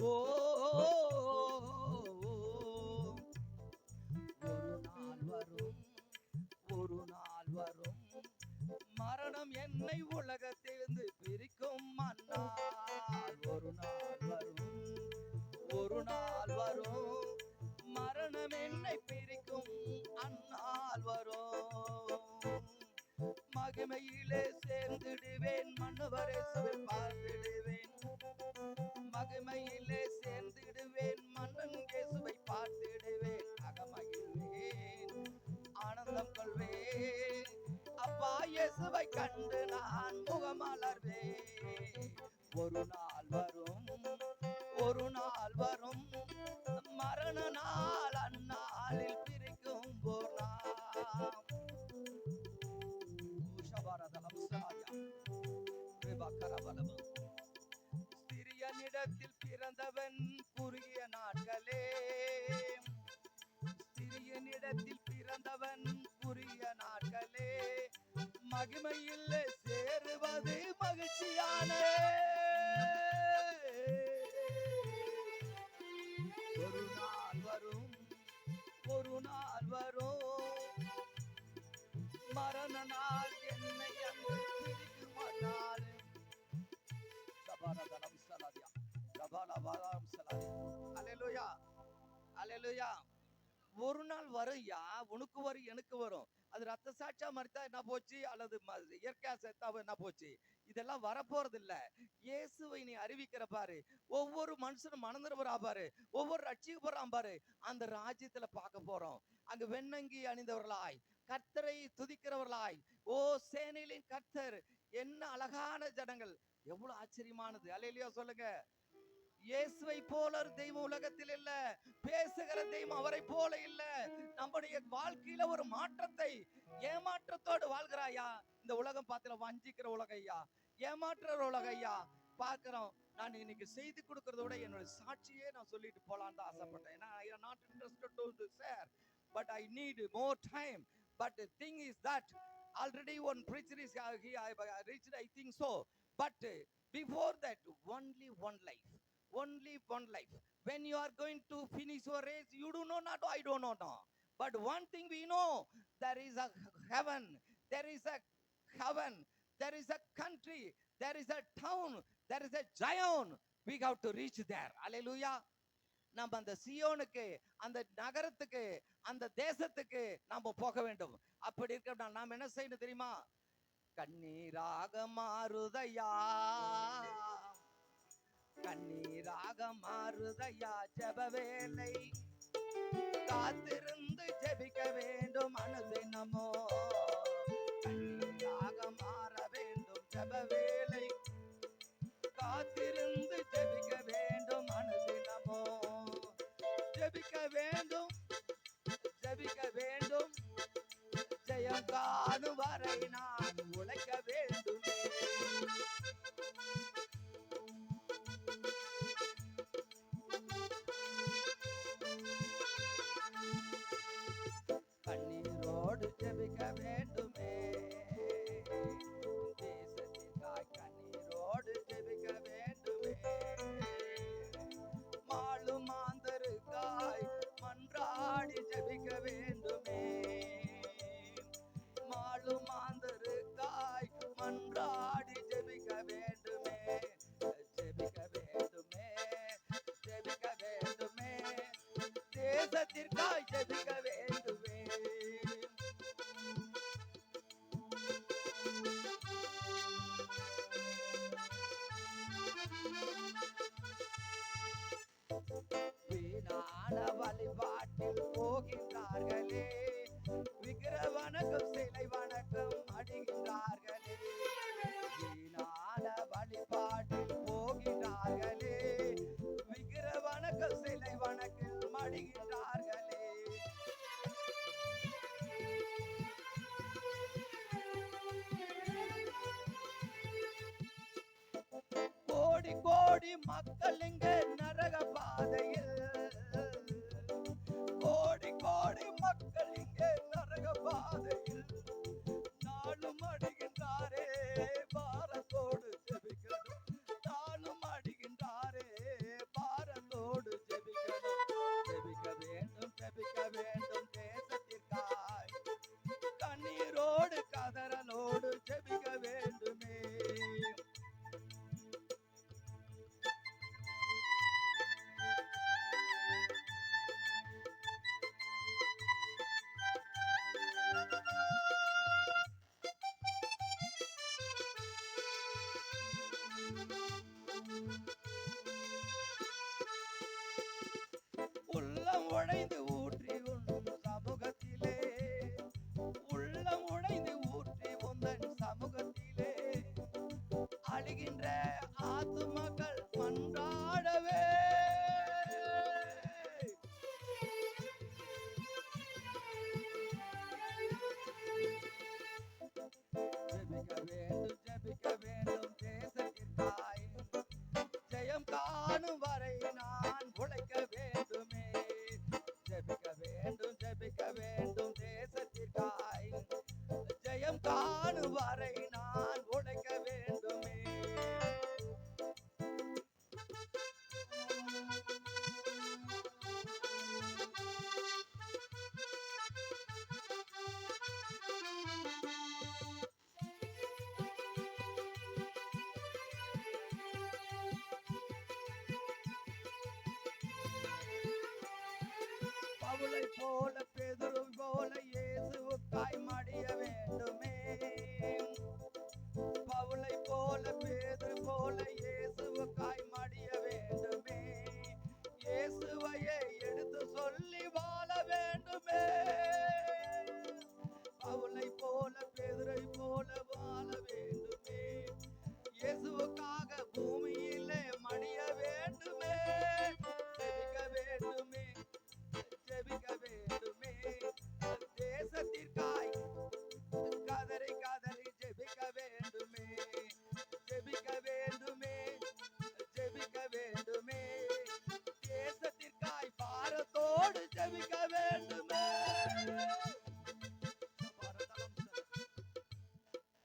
ஓ, ஒரு நாள் வரும், மரணம் என்னை உலகத்திலிருந்து பிரிக்கும் அந்நாள். ஒரு நாள் வரும், மரணம் என்னை பிரிக்கும் அந்நாள் வரும். மகிமையிலே சேர்ந்திடுவேன், மன்னவரேசுவை பார்த்திடுவேன். மகிமையிலே சேர்ந்திடுவேன், மன்னன் இயேசுவை பார்த்திடுவேன். அகமகிழ்வேன், ஆனந்தம் கொள்வேன், அப்பா இயேசுவை கண்டு நான் முகமலர்வேன். ஒரு நாள் வரும், மரண நாள் அந்நாளில் பிரிக்கும் போர் நாள். சிறியனிடத்தில் பிறந்தவன் குறுகிய நாட்களே, சிறியனிடத்தில் பிறந்தவன் குறுகிய நாட்களே, மகிமையில் சேருவது மகிழ்ச்சியான. ஒரு நாள் நாள் வரும், மரண நாள் என்னை அங்கு பிரிக்கும் நாள். சபாரதனம் சலாதியா, சபாலபாலம் சலாதியா. அல்லேலூயா, அல்லேலூயா. ஒரு நாள் வரும்யா, உனக்கு வரும், எனக்கு வரும். அது ரத்த சாட்சியா மறித்தா என்ன போச்சு, அல்லது இயற்கையா செத்தா என்ன போச்சு, இதெல்லாம் வரப்போறது இல்ல. இயேசுவை நீ அறிவிக்கிற பாரு, ஒவ்வொரு மனுஷனும் மனந்திருவரா பாரு, ஒவ்வொரு ரட்சிக்கப்படுறான் பாரு, அந்த ராஜ்யத்துல பார்க்க போறோம். அங்கு வெண்ணங்கி அணிந்தவர்களாய், கர்த்தரை துதிக்கிறவர்களாய், ஓ சேனையிலின் கர்த்தர், என்ன அழகான ஜனங்கள், எவ்வளவு ஆச்சரியமானது. அல்லேலூயா சொல்லுங்க. இயேசுவை போல ஒரு தெய்வம் உலகத்தில் இல்ல, பேசுகிற தெய்வம் அவரை போல இல்ல. நம்முடைய வாழ்க்கையில ஒரு மாற்றத்தை, ஏமாற்றத்தோடு வாழ்கிறாயா இந்த உலகம் பார்த்துல வஞ்சிக்கிற உலகம் ஐயா, ஏமாற்றுற உலகம் ஐயா பார்க்கிறோம். நான் இன்னைக்கு செய்தி கொடுக்கறத விட என்னோட சாட்சியே நான் சொல்லிட்டு போலான்னு தான் ஆசைப்பட்டேன். ஏன்னா I am not interested to share, but I need more time. But the thing is that already one preacher is I reached, I think so. But before that, only one life. Only one life. When you are going to finish your race, you do not know, I don't know. But one thing we know, there is a heaven, there is a heaven, there is a country, there is a town, there is a Zion. We have to reach there. Hallelujah. நம்ம அந்த சியோனுக்கு, அந்த நகரத்துக்கு, அந்த தேசத்துக்கு நாம போக வேண்டும். அப்படி இருக்க நாம் என்ன செய்யணும் தெரியுமா? கண்ணீராக மாறுதையா, கண்ணீராக மாறுதையா ஜெப வேலை, காத்திருந்து ஜெபிக்க வேண்டும் அனுதினமோ. கண்ணீராக மாற வேண்டும் ஜெப வேலை, காத்திருந்து ஜெபிக்க வேண்டும் அனுதினமோ. ஜெபிக்க வேண்டும், ஜெபிக்க வேண்டும், ஜெயம் காணும் வரை நான் உழைக்க வேண்டுமே. கண்ணீரோடு ஜெபிக்க வேண்டுமே, தேசத்திற்காய் கண்ணீரோடு ஜெபிக்க வேண்டுமே. மாளும் மாந்தருக்காய் மன்றாடி ஜெபிக்க வேண்டுமே, மாளும் மாந்தருக்காய் மன்றாடி ஜெபிக்க வேண்டுமே. ஜெபிக்க வேண்டுமே, ஜெபிக்க வேண்டுமே, தேசத்திற்காய் ஜெபிக்க வேண்டுமே. வீணான வழிபாட்டில் போகின்றார்களே, விக்கிர வணக்கம் சிலை வணக்கம் அடிகின்றார்களே. வீணான வழிபாட்டில் போகின்றார்களே, விக்கிர வணக்கம் சிலை வணக்கம் அடிகின்றார்களே. கோடி கோடி மக்கள் இங்க நரக பாதையில், கோடி கோடி மக்கள் இங்கே நரக பாதையில் நாளும் அடிகின்றாரே, பாரத்தோடு ஜெபிக்கணும். நாளும் அடிகின்றாரே, பாரத்தோடு ஜெபிக்கணும். ஜெபிக்க வேண்டும், ஜெபிக்க வேண்டும் தேசத்திற்காய், கண்ணீரோடு கதறலோடு ஜெபிக்க வேண்டுமே. உள்ளம் உடைந்து ஊற்றி உன் சமூகத்திலே, உள்ளம் உடைந்து ஊற்றி உந்தன் சமூகத்திலே, அழுகின்ற ஆத்துமக்கள் மன்றாடவே. ஜெபிக்க வேண்டும், ஜெபிக்க வேண்டும் தேசத்திற்காய், ஜெயம் காணும் வரை நான் உழைக்க வேண்டுமே. ஜெபிக்க வேண்டும், ஜெபிக்க வேண்டும் தேசத்திற்காய், ஜெயம் காணும் வரை நான் உழைக்க வேண்டுமே. பவுலை போல பேதுரு போல இயேசுவுக்காய் மடிய வேண்டுமே. பவுலை போல பேதுரு போல இயேசுவுக்காய் மடிய வேண்டுமே. இயேசுவையே எடுத்து சொல்லி வாழ வேண்டுமே. பவுலை போல பேதுரை போல வாழ வேண்டுமே. இயேசுவுக்காக பூமியிலே மடிய வேண்டுமே. ஜெபிக்க வேண்டுமே, ஜெபிக்க வேண்டுமே. தேசத்திற்காய் கதறி கதறி ஜெபிக்க வேண்டுமே. ஜெபிக்க வேண்டுமே, ஜெபிக்க வேண்டுமே. தேசத்திற்காய் பாரத்தோடு ஜெபிக்க வேண்டுமே.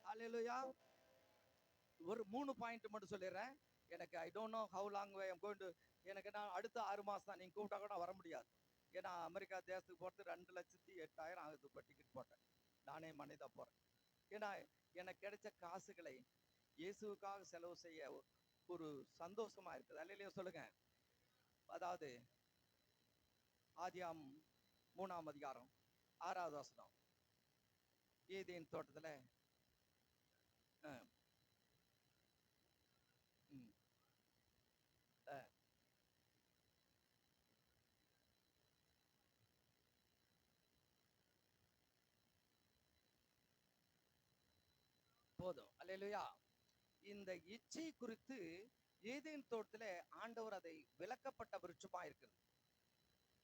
ஹல்லேலூயா. ஒரு 3 பாயிண்ட் மட்டும் சொல்லிடுறேன். எனக்கு I don't know how long I am going to. எனக்கு நான் அடுத்த 6 மாசம் தான். நீங்க கூப்பிட்டா கூட வர முடியாது. ஏன்னா அமெரிக்கா தேசத்துக்கு போகிறது 2,08,000 ஆகுது. இப்போ டிக்கெட் போட்டேன். நானே மனை தான் போகிறேன். ஏன்னா எனக்கு கிடைச்ச காசுகளை இயேசுவுக்காக செலவு செய்ய ஒரு சந்தோஷமா இருக்குது. அல்லையா சொல்லுங்க. அதாவது ஆதியாம் 3ஆம் அதிகாரம் 6வது வசனம். ஏதேன் தோட்டத்தில் போதும். அல்லேலூயா. இந்த இச்சை குறித்து ஏதேன் தோட்டத்துல ஆண்டவர் அதை விளக்கப்பட்ட விருட்சமா இருக்குது.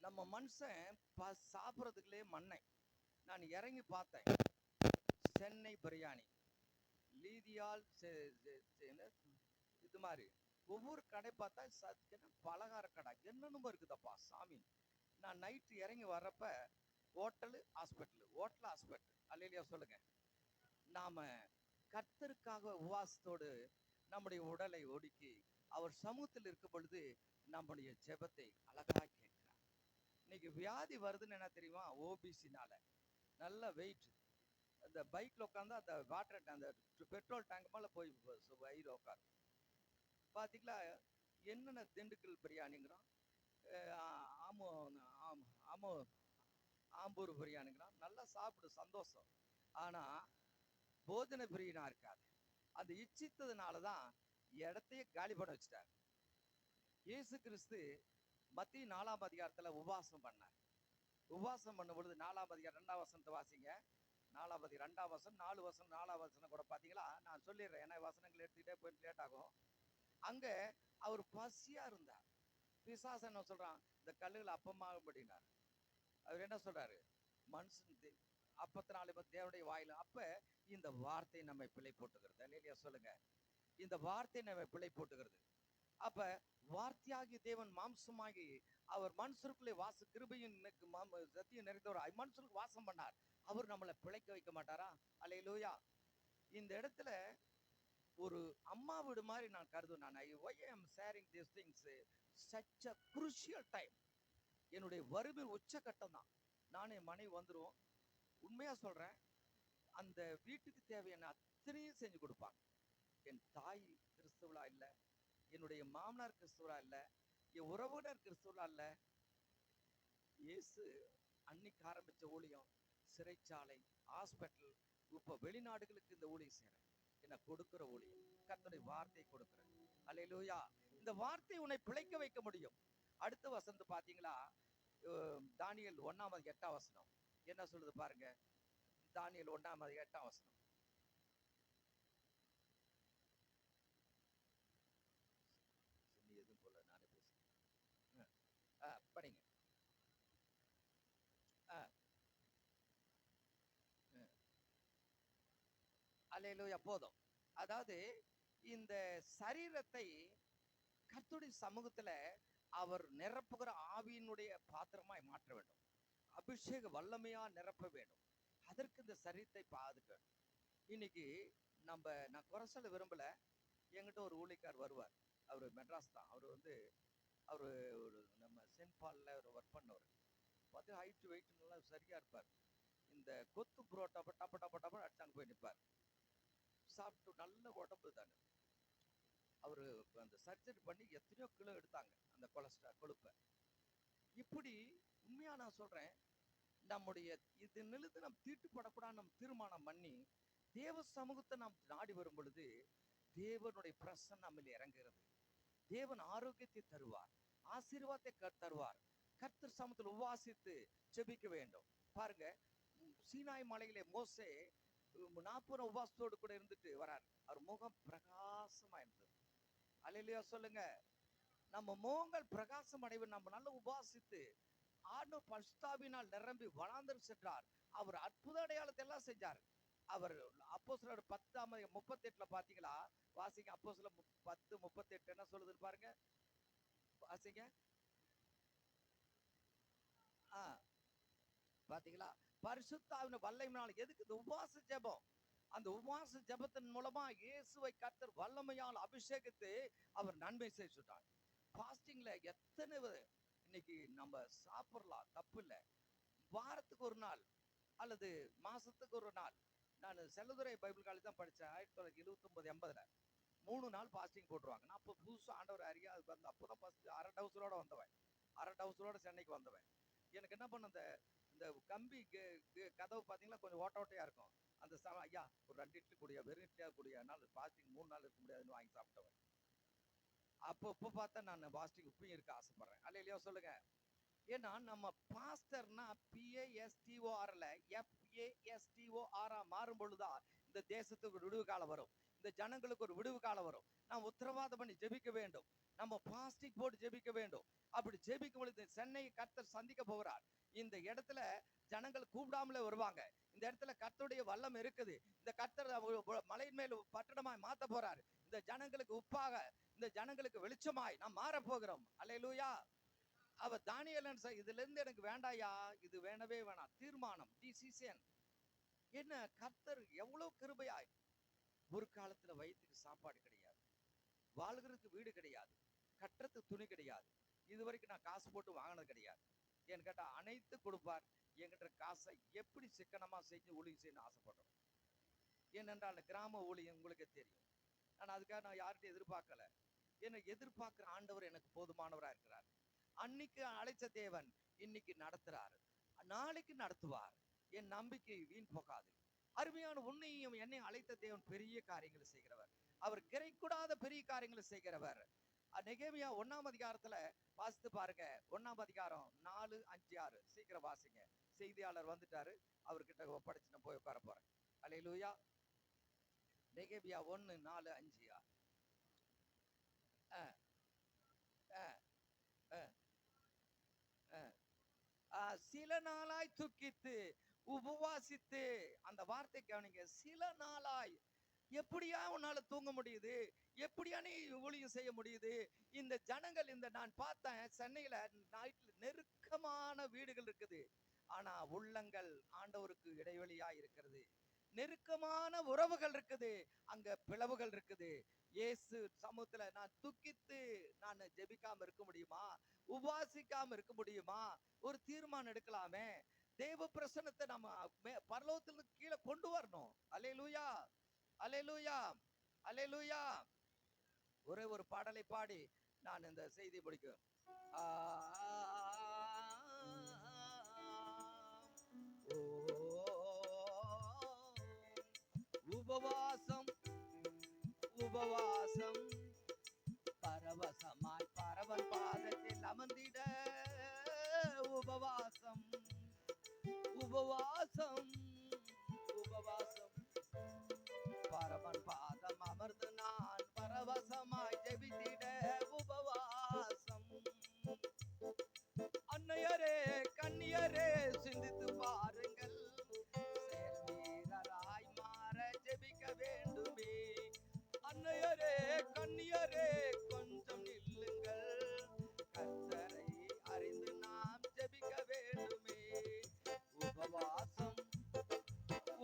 நம்ம மனுஷன் சாப்பிட்றதுக்குள்ளே மண்ணை. நான் இறங்கி பார்த்தேன். சென்னை பிரியாணி, லீதியால் இது மாதிரி ஒவ்வொரு கடை பார்த்தா பலகார கடை என்னென்னமோ இருக்குதப்பா சாமி. நான் நைட்டு இறங்கி வர்றப்ப ஹோட்டலு ஹாஸ்பிட்டலு, ஹோட்டல் ஹாஸ்பிட்டல். அல்லேலூயா சொல்லுங்க. நாம கர்த்தருக்காக உபவாசத்தோடு நம்முடைய உடலை ஒடுக்கி அவர் சமூகத்தில் இருக்கும் பொழுது நம்முடைய ஜெபத்தை அழகா கேட்கிறார். இன்னைக்கு வியாதி வருதுன்னு என்ன தெரியுமா? ஓபிசினால நல்ல வெயிட். அந்த பைக்ல உட்காந்து அந்த வாட்டர் அந்த பெட்ரோல் டேங்க் மேல போய் வயிறு உட்காரு. பாத்தீங்களா என்னென்ன திண்டுக்கல் பிரியாணிங்கிறான், ஆம்பூர் பிரியாணிங்கிறான். நல்லா சாப்பிடு சந்தோஷம். ஆனா போஜன பிரியனா இருக்காது. அந்த இச்சித்ததுனாலதான் இடத்தையே காலி பண்ண வச்சுட்டார். இயேசு கிறிஸ்து மத்திய 4ஆம் அதிகாரத்துல உபவாசம் பண்ணார். உபவாசம் பண்ணும் பொழுது 4ஆம் அதிகாரம் 2ஆம் வசனத்தை வாசிங்க. 4ஆம் அதிகாரம் 2ஆம் வசனம் 4 வசனம் 4ஆம் வசனம் கூட பாத்தீங்களா? நான் சொல்லிடுறேன், ஏன்னா வசனங்கள் எடுத்துக்கிட்டே போயிட்டு லேட் ஆகும். அங்க அவர் பசியா இருந்தார். பிசாசு என்ன சொல்றான்? இந்த கல்லுகளை அப்பமாகும்படினார். அவர் என்ன சொல்றாரு? மனுஷன் அப்பத்தினாலே தேவனுடைய வாயில. அப்ப இந்த வார்த்தை நம்மை பிழை போட்டுகிறது. அல்லேலூயா சொல்லுங்க. இந்த வார்த்தை நம்மை பிழை போட்டுகிறது. அப்ப வார்த்தையாகி தேவன் மாம்சமாகி அவர் மனுஷருக்குள்ளே கிருபையும் சத்தியம் நிறைந்தவர் மனுஷருக்கு வாசம் பண்ணார். அவர் நம்மளை பிழைக்க வைக்க மாட்டாரா? அல்லேலூயா. இந்த இடத்துல ஒரு அம்மா வீடு மாதிரி நான் கருதுவேன். why I am sharing these things such a crucial time. என்னுடைய வறுமை உச்சகட்டம் தான். நானே மனைவி வந்துருவோம். உண்மையா சொல்றேன், அந்த வீட்டுக்கு தேவையான அத்தனையும் செஞ்சு கொடுப்பாங்க. என் தாய் கிறிஸ்துவலா இல்ல, என்னுடைய மாமனார் கிறிஸ்துவலா இல்ல, என் உறவினர் கிறிஸ்துவலா இல்ல. இயேசு அன்னைக்கு ஆரம்பிச்ச ஊழியம் சிறைச்சாலை, ஹாஸ்பிட்டல், இப்ப வெளிநாடுகளுக்கு இந்த ஊழியம் செய்யறேன். என்ன கொடுக்கிற ஊழியம், கர்த்தருடைய வார்த்தை கொடுக்கிறேன். அல்லேலூயா. இந்த வார்த்தை உன்னை பிழைக்க வைக்க முடியும். அடுத்த வசனத்தை பாத்தீங்களா? தானியேல் 1ஆம் அதிகாரம் 8ஆம் வசனம் என்ன சொல்லுது பாருங்க. தானியேல் 1ஆம் அதிகாரம் 8ஆம் வசனம். எதுவும் போல நானே பேசுறேன். படிங்க. அல்லேலூயா. போதும். அதாவது இந்த சரீரத்தை கர்த்தருடைய சமூகத்துல அவர் நிரப்புகிற ஆவியினுடைய பாத்திரமாய் மாற்ற வேண்டும். அபிஷேக வல்லமையா நிரப்ப வேண்டும். அதற்கு இந்த சரீரத்தை பாதுகாக்கணும். இன்னைக்கு நான் குறை சொல்ல விரும்பல. என்கிட்ட ஒரு ஊழியக்கார் வருவார். அவரு மெட்ராஸ் தான். அவரு ஒரு நம்ம சென்ட் பால்ல ஒரு ஒர்க் பண்ணவர். பார்த்து ஹைட் வெயிட் நல்லா சரியா இருப்பார். இந்த கொத்து புரோட்டா டப்ப டப்ப டப்ப அடிச்சாங்க போய் நிற்பார். சாப்பிட்டு நல்ல உடம்பு தானே. அவரு அந்த சர்ஜரி பண்ணி எத்தனையோ கிலோ எடுத்தாங்க அந்த கொழுப்பை. இப்படி உண்மையா நான் சொல்றேன், நம்முடைய இது நிலுத்து நாம் தீட்டுப்படக்கூடாது, நம்ம தீர்மானம் பண்ணி தேவ சமூகத்தை நாம் நாடி வரும் பொழுது தேவனுடைய பிரசன்னம் நம்மில் இறங்குகிறது. தேவன் ஆரோக்கியத்தை தருவார், ஆசீர்வாதத்தை தருவார். கர்த்தர் சமூகத்தில் உபவாசித்து ஜெபிக்க வேண்டும். பாருங்க, சீனாய் மலையிலே மோசே 40 உபவாசத்தோடு கூட இருந்துட்டு வரார். அவர் முகம் பிரகாசமா இருந்தது. அல்லேலூயா சொல்லுங்க. நம்ம முகங்கள் பிரகாசம் அடைவு. நம்ம நல்ல உபவாசித்து ஆண்டவர் பரிசுத்தாவினால் நிரம்பி வனாந்தரம் சென்றார். அவர் அற்புத அடையாளத்தை எல்லாம் செஞ்சார். அவர் அப்போஸ்தலர் 10:38 பாத்தீங்களா? வாசிங்க. அப்போஸ்தலர் 10:38 என்ன சொல்லுதுன்னு பாருங்க, வாசிங்க. பாத்தீங்களா? பரிசுத்தாவின் வல்லமையினால். எதுக்கு? இந்த உபவாச ஜெபம். அந்த உபவாச ஜெபத்தின் மூலமா இயேசுவை கர்த்தர் வல்லமையால் அபிஷேகித்து அவர் நன்மை செய்தார். ஃபாஸ்டிங்ல எத்தனை இன்னைக்கு நம்ம சாப்பிடலாம், தப்பு இல்லை. வாரத்துக்கு ஒரு நாள் அல்லது மாசத்துக்கு ஒரு நாள். நான் செல்லதுரை பைபிள் காலேஜ் தான் படித்தேன். 1979-80 3 நாள் ஃபாஸ்டிங் போட்டுருவாங்க. நான் அப்போ புதுசாக ஆண்டவர் அறியாது வந்து அப்போதான் ஃபர்ஸ்ட் அரை டவுசரோட வந்தவன். அரை டவுசரோட சென்னைக்கு வந்தவன். எனக்கு என்ன பண்ண, இந்த கம்பி கதவு பார்த்தீங்களா கொஞ்சம் ஓட்டையா இருக்கும். அந்த ஐயா ஒரு 2 இட்லி கூடிய வெறும் இட்லியா கூடிய நாள் ஃபாஸ்டிங் 3 நாள் இருக்க முடியாதுன்னு வாங்கி சாப்பிட்டவன். அப்போ பார்த்தா நான் ஃபாஸ்டிங் இப்பயும் இருக்க ஆசைப்படுறேன். அல்லேலூயா சொல்லுங்க. ஏன்னா நம்ம பாஸ்டர்னா PASTORல FASTOR மாறும் பொழுதுதான் இந்த தேசத்துக்கு ஒரு விடுவு காலம் வரும், இந்த ஜனங்களுக்கு ஒரு விடுவு காலம் வரும். நாம் உத்தரவாதம் பண்ணி ஜெபிக்க வேண்டும், நம்ம பாஸ்டிங் போட்டு ஜெபிக்க வேண்டும். அப்படி ஜெபிக்கும் பொழுது சென்னை கர்த்தர் சந்திக்க போகிறார். இந்த இடத்துல ஜனங்கள் கூப்பிடாமலே வருவாங்க. இந்த இடத்துல கர்த்தருடைய வல்லம் இருக்குது. இந்த கர்த்தர் மலையின் மேல் பட்டணமாய் மாத்த போறார். இந்த ஜனங்களுக்கு உப்பாக, இந்த ஜனங்களுக்கு வெளிச்சமாய் நாம் மாற போகிறோம். அல்லேலூயா. அவ தானியேலன் இதுல இருந்து எனக்கு வேண்டாயா, இது வேணவே வேணாம். தீர்மானம், டிசிஷன். என்ன கர்த்தர் எவ்வளவு கிருபையாய். ஒரு காலத்துல வயிற்றுக்கு சாப்பாடு கிடையாது, வாழ்கிறதுக்கு வீடு கிடையாது, கட்டுறதுக்கு துணி கிடையாது. இது வரைக்கும் நான் காசு போட்டு வாங்கினது கிடையாது. ஏன்னு கேட்டா அனைத்து கொடுப்பார். என்கிட்ட காசை எப்படி சிக்கனமா செஞ்சு ஊழியம் செய்யணும்னு ஆசைப்படுறோம். ஏனென்றால் கிராம ஊழியம் உங்களுக்கு தெரியும். நான் அதுக்காக நான் யார்கிட்டையும் எதிர்பார்க்கல. என்னை எதிர்பார்க்கிற ஆண்டவர் எனக்கு போதுமானவரா இருக்கிறார். அன்னைக்கு அழைச்ச தேவன் இன்னைக்கு நடத்துறாரு, நாளைக்கு நடத்துவார். என் நம்பிக்கை வீண் போகாது. அருமையான உன்னையும் என்னையும் அழைத்த தேவன் பெரிய காரியங்களை செய்கிறவர். அவர் கிடைக்கூடாத பெரிய காரியங்களை செய்கிறவர். நெகேமியா 1ஆம் அதிகாரத்துல வாசித்து பாருங்க. 1ஆம் அதிகாரம் 4, 5, 6 சீக்கிரம் வாசிங்க. செய்தியாளர் வந்துட்டாரு, அவர்கிட்ட ஒப்படைச்சு நான் போய் உட்கார போறேன். அல்லேலூயா. நெகேமியா 1, 4, 5, 6. சில நாளாய் துக்கித்து உபவாசித்து. அந்த வார்த்தை கவனிங்க. சில நாளாய். எப்படியா உன்னால தூங்க முடியுது? எப்படியா நீ ஊழியம் செய்ய முடியுது? இந்த ஜனங்கள், இந்த நான் பார்த்தேன் சென்னையில நைட்ல நெருக்கமான வீடுகள் இருக்குது, ஆனா உள்ளங்கள் ஆண்டவருக்கு இடைவெளியா இருக்கிறது. நெருக்கமான உறவுகள் இருக்குது, அங்க பிளவுகள் இருக்குது. இயேசு சமூகத்துல நான் துக்கித்து நான் ஜெபிக்காம இருக்க முடியுமா? உபாசிக்காம இருக்க முடியுமா? ஒரு தீர்மானம் எடுக்கலாமே. தேவ பிரசன்னத்தை நம்ம பரலோகத்திலிருந்து கீழே கொண்டு வரணும். அல்லேலூயா, அல்லேலூயா, அல்லேலூயா. ஒரே ஒரு பாடலை பாடி நான் இந்த செய்தி முடிக்கும். உபவாசம், உபவாசம், பரவசமாய் பரவன் பாதத்தில் அமர்ந்திட. உபவாசம், உபவாசம், உபவாசம், பரமன் பாதம் அமர்ந்து நான் பரவசமாய் ஜெபித்திட. உபவாசம். அன்னையரே கன்னியரே சிந்தித்து பாருங்கள், செயல் வீரராய் மாற ஜெபிக்க வேண்டுமே. அன்னையரே கன்னியரே கொஞ்சம் நில்லுங்கள், கர்த்தரை அறிந்து நாம் ஜெபிக்க வேண்டுமே. உபவாசம்,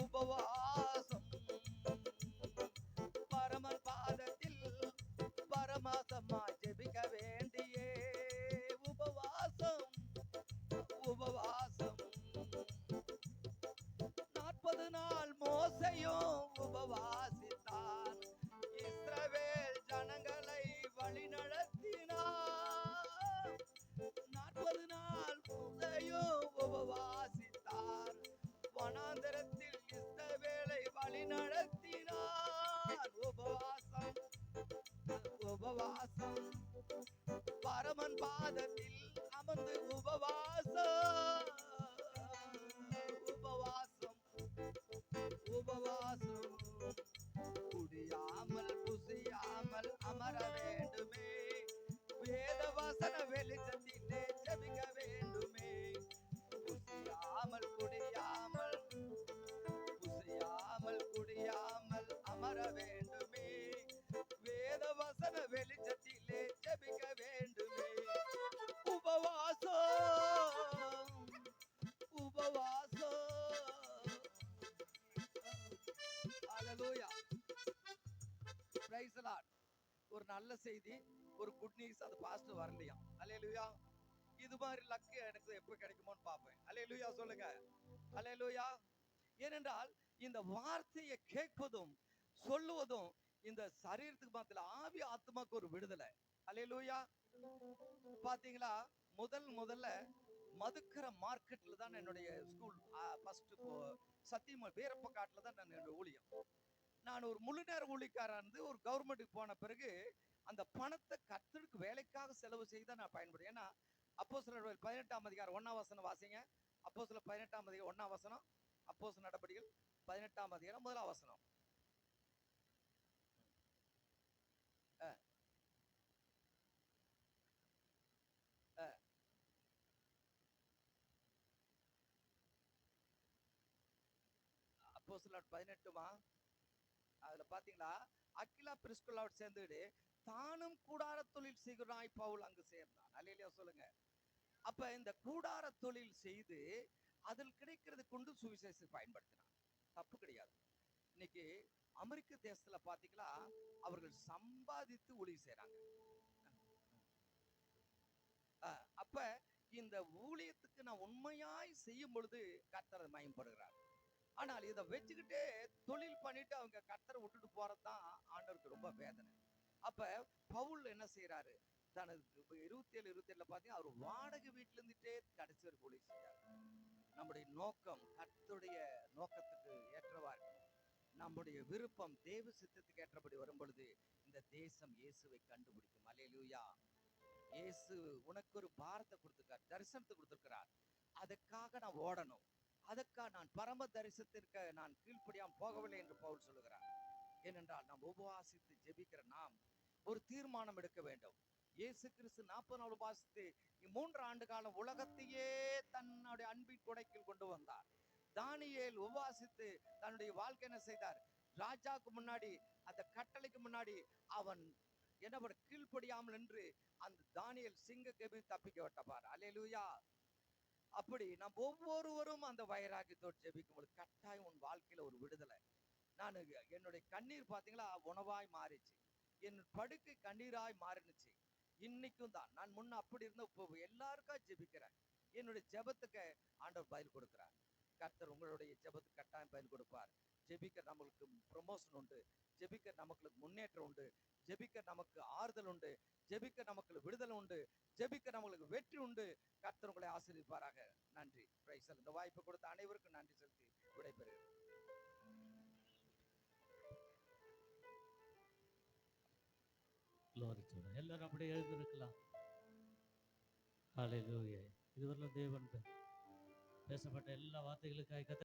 உபவாசம், பரமன் பாதத்தில் பரமாசமாய் ஜெபிக்க வேண்டியே. உபவாசம், உபவாசம். 40 நாள் மோசேயும் உபவாசித்தான், இஸ்ரவேல் ஜனங்களை வழி நடத்தினார். 40 நாள் மோசேயும் உபவாசம் பரமன் பாதத்தில் அமர்ந்து உபவாசம் உபவாசம் உபவாசம் குடியாமல் புசியாமல் அமர வேண்டுமே வேத வசன வெளிச்சத்திலே ஜெபிக்க வேண்டுமே புசியாமல் குடியாமல் புசியாமல் குடியாமல் அமர வேண்டுமே வேத வசன வெளிச்சத்திலே ஜெபிக்க வேண்டுமே உபவாசம் உபவாசம் ஹalleluya praise the lord ஒரு நல்ல செய்தி ஒரு குட் நியூஸ் அது பாஸ்டர் வரலையா ஹalleluya இது மாதிரி லக்கு எனக்கு எப்ப கிடைக்குமோன்னு பார்ப்பேன் ஹalleluya சொல்லுங்க ஹalleluya ஏனென்றால் இந்த வார்த்தையை கேட்பதும் சொல்லுவதும் இந்த சரீரத்துக்கு மாத்திர ஆவி ஆத்மாக்கு ஒரு விடுதலை ஹalleluya பாத்தீங்களா முதல்ல மதுக்கர மார்க்கெட்ல தான் என்னுடைய ஸ்கூல் ஃபர்ஸ்ட் சத்தியமா வீரப்ப காட்டுல தான் நான் என்னோட ஊழியம் நான் ஒரு முழு நேர ஊழியக்காரன் இருந்து ஒரு கவர்மெண்ட்டுக்கு போன பிறகு அந்த பணத்தை கர்த்தருக்கு வேலைக்காக செலவு செய்து நான் பயன்படுறேன் ஏன்னா அப்போஸ்தலர் 18ஆம் அதிகாரம் 1ஆம் வசனம் வாசிங்க அப்போஸ்தலர் 18ஆம் அதிகாரம் 1ஆம் வசனம் அப்போஸ்தலர் நடபடிகள் 18ஆம் அதிகாரம் 1ஆம் வசனம் அப்போஸ்தலர் 18மா அதுல பாத்தீங்களா அக்கிலா பிரிஸ்குலாவோட சேர்ந்துட்டு தானும் கூடார தொழில் செய்கிறாய் பவுல் அங்கு சேர்ந்தான் அல்லேலூயா சொல்லுங்க அப்ப இந்த கூடார தொழில் செய்து அதில் கிடைக்கிறது கொண்டு சுவிசேஷத்தை பயன்படுத்தினான் தப்பு கிடையாது இன்னைக்கு அமெரிக்க தேசத்துல பாத்தீங்களா அவர்கள் சம்பாதித்து ஊழியம் செய்றாங்க அப்ப இந்த ஊழியத்துக்கு நான் உண்மையாய் செய்யும் பொழுது கர்த்தர் மயம்படுகிறார் ஆனால் இதை வச்சுக்கிட்டே தொழில் பண்ணிட்டு அவங்க கர்த்தரை விட்டுட்டு போறதுதான் ஆண்டவருக்கு ரொம்ப வேதனை அப்ப பவுல் என்ன செய்யறாரு தனது 27 பாத்தீங்கன்னா அவர் வாடகை வீட்டுல இருந்துட்டே கடைசி வரைக்கும் ஊழியம் செய்யாரு நம்முடைய நோக்கம் கர்த்தருடைய நோக்கத்துக்கு ஏற்றவா இருக்கணும் நம்முடைய விருப்பம் தேவ சித்தத்துக்கு ஏற்றபடி வரும் பொழுது இந்த தேசம் இயேசுவை கண்டுபிடிக்கும் அல்லேலூயா இயேசு உனக்கு ஒரு பாரத்தை கொடுத்திருக்கார் தரிசனத்தை கொடுத்திருக்கிறார் அதுக்காக நான் ஓடணும் அதற்காக நான் பரம தரிசனத்திற்கு நான் கீழ்ப்படியாம போகவில்லை என்று பவுல் சொல்லுகிறார் ஏனென்றால் நாம் உபவாசித்து ஜெபிக்கிற நாம் ஒரு தீர்மானம் எடுக்க வேண்டும் இயேசு கிறிஸ்து 40 நாள் உபவாசித்து 3 ஆண்டு காலம் உலகத்தையே தன்னுடைய அன்பின் கொடைக்குள் கொண்டு வந்தார் தானியேல் உபவாசித்து தன்னுடைய வாழ்க்கை என்ன செய்தார் ராஜாவுக்கு முன்னாடி அந்த கட்டளைக்கு முன்னாடி அவன் என்ன கீழ்ப்படியாமல் என்று அந்த தானியேல் சிங்க கெபி தப்பிக்க விட்டப்பார் அல்லேலூயா அப்படி நாம் ஒவ்வொருவரும் அந்த வைராக்கியத்தோடு ஜெபிக்கும் பொழுது கட்டாயம் உன் வாழ்க்கையில ஒரு விடுதலை நான் என்னுடைய கண்ணீர் பாத்தீங்களா உணவாய் மாறிச்சு என் படுக்கை கண்ணீராய் மாறினுச்சு இன்னைக்கும் தான் நான் முன்ன அப்படி இருந்த இப்போ எல்லாருக்கும் ஜெபிக்கிறேன் என்னுடைய ஜெபத்துக்கு ஆண்டவர் பதில் கொடுக்கிறார் கர்த்தர் உங்களுடைய ஜெபத்துக்கு கட்டாயம் பதில் கொடுப்பார் ஜெபிக்க நம்மளுக்கு ப்ரொமோஷன் உண்டு ஜெபிக்க நமக்கு முன்னேற்றம் உண்டு ஜெபிக்க நமக்கு ஆறுதல் உண்டு ஜெபிக்க நமக்கு விடுதலை உண்டு ஜெபிக்க நம்மளுக்கு வெற்றி உண்டு கர்த்தர் உங்களை ஆசீர்வதிப்பாராக நன்றி பிரைஸ் இந்த வாய்ப்பு கொடுத்த அனைவருக்கும் நன்றி செலுத்தி விடைபெறுகிறேன் எல்லாரும் அப்படியே எழுந்திருக்கலாம் ஹalleluya இதுவரையிலும் தேவன் பேசப்பட்ட எல்லா வார்த்தைகளுக்காக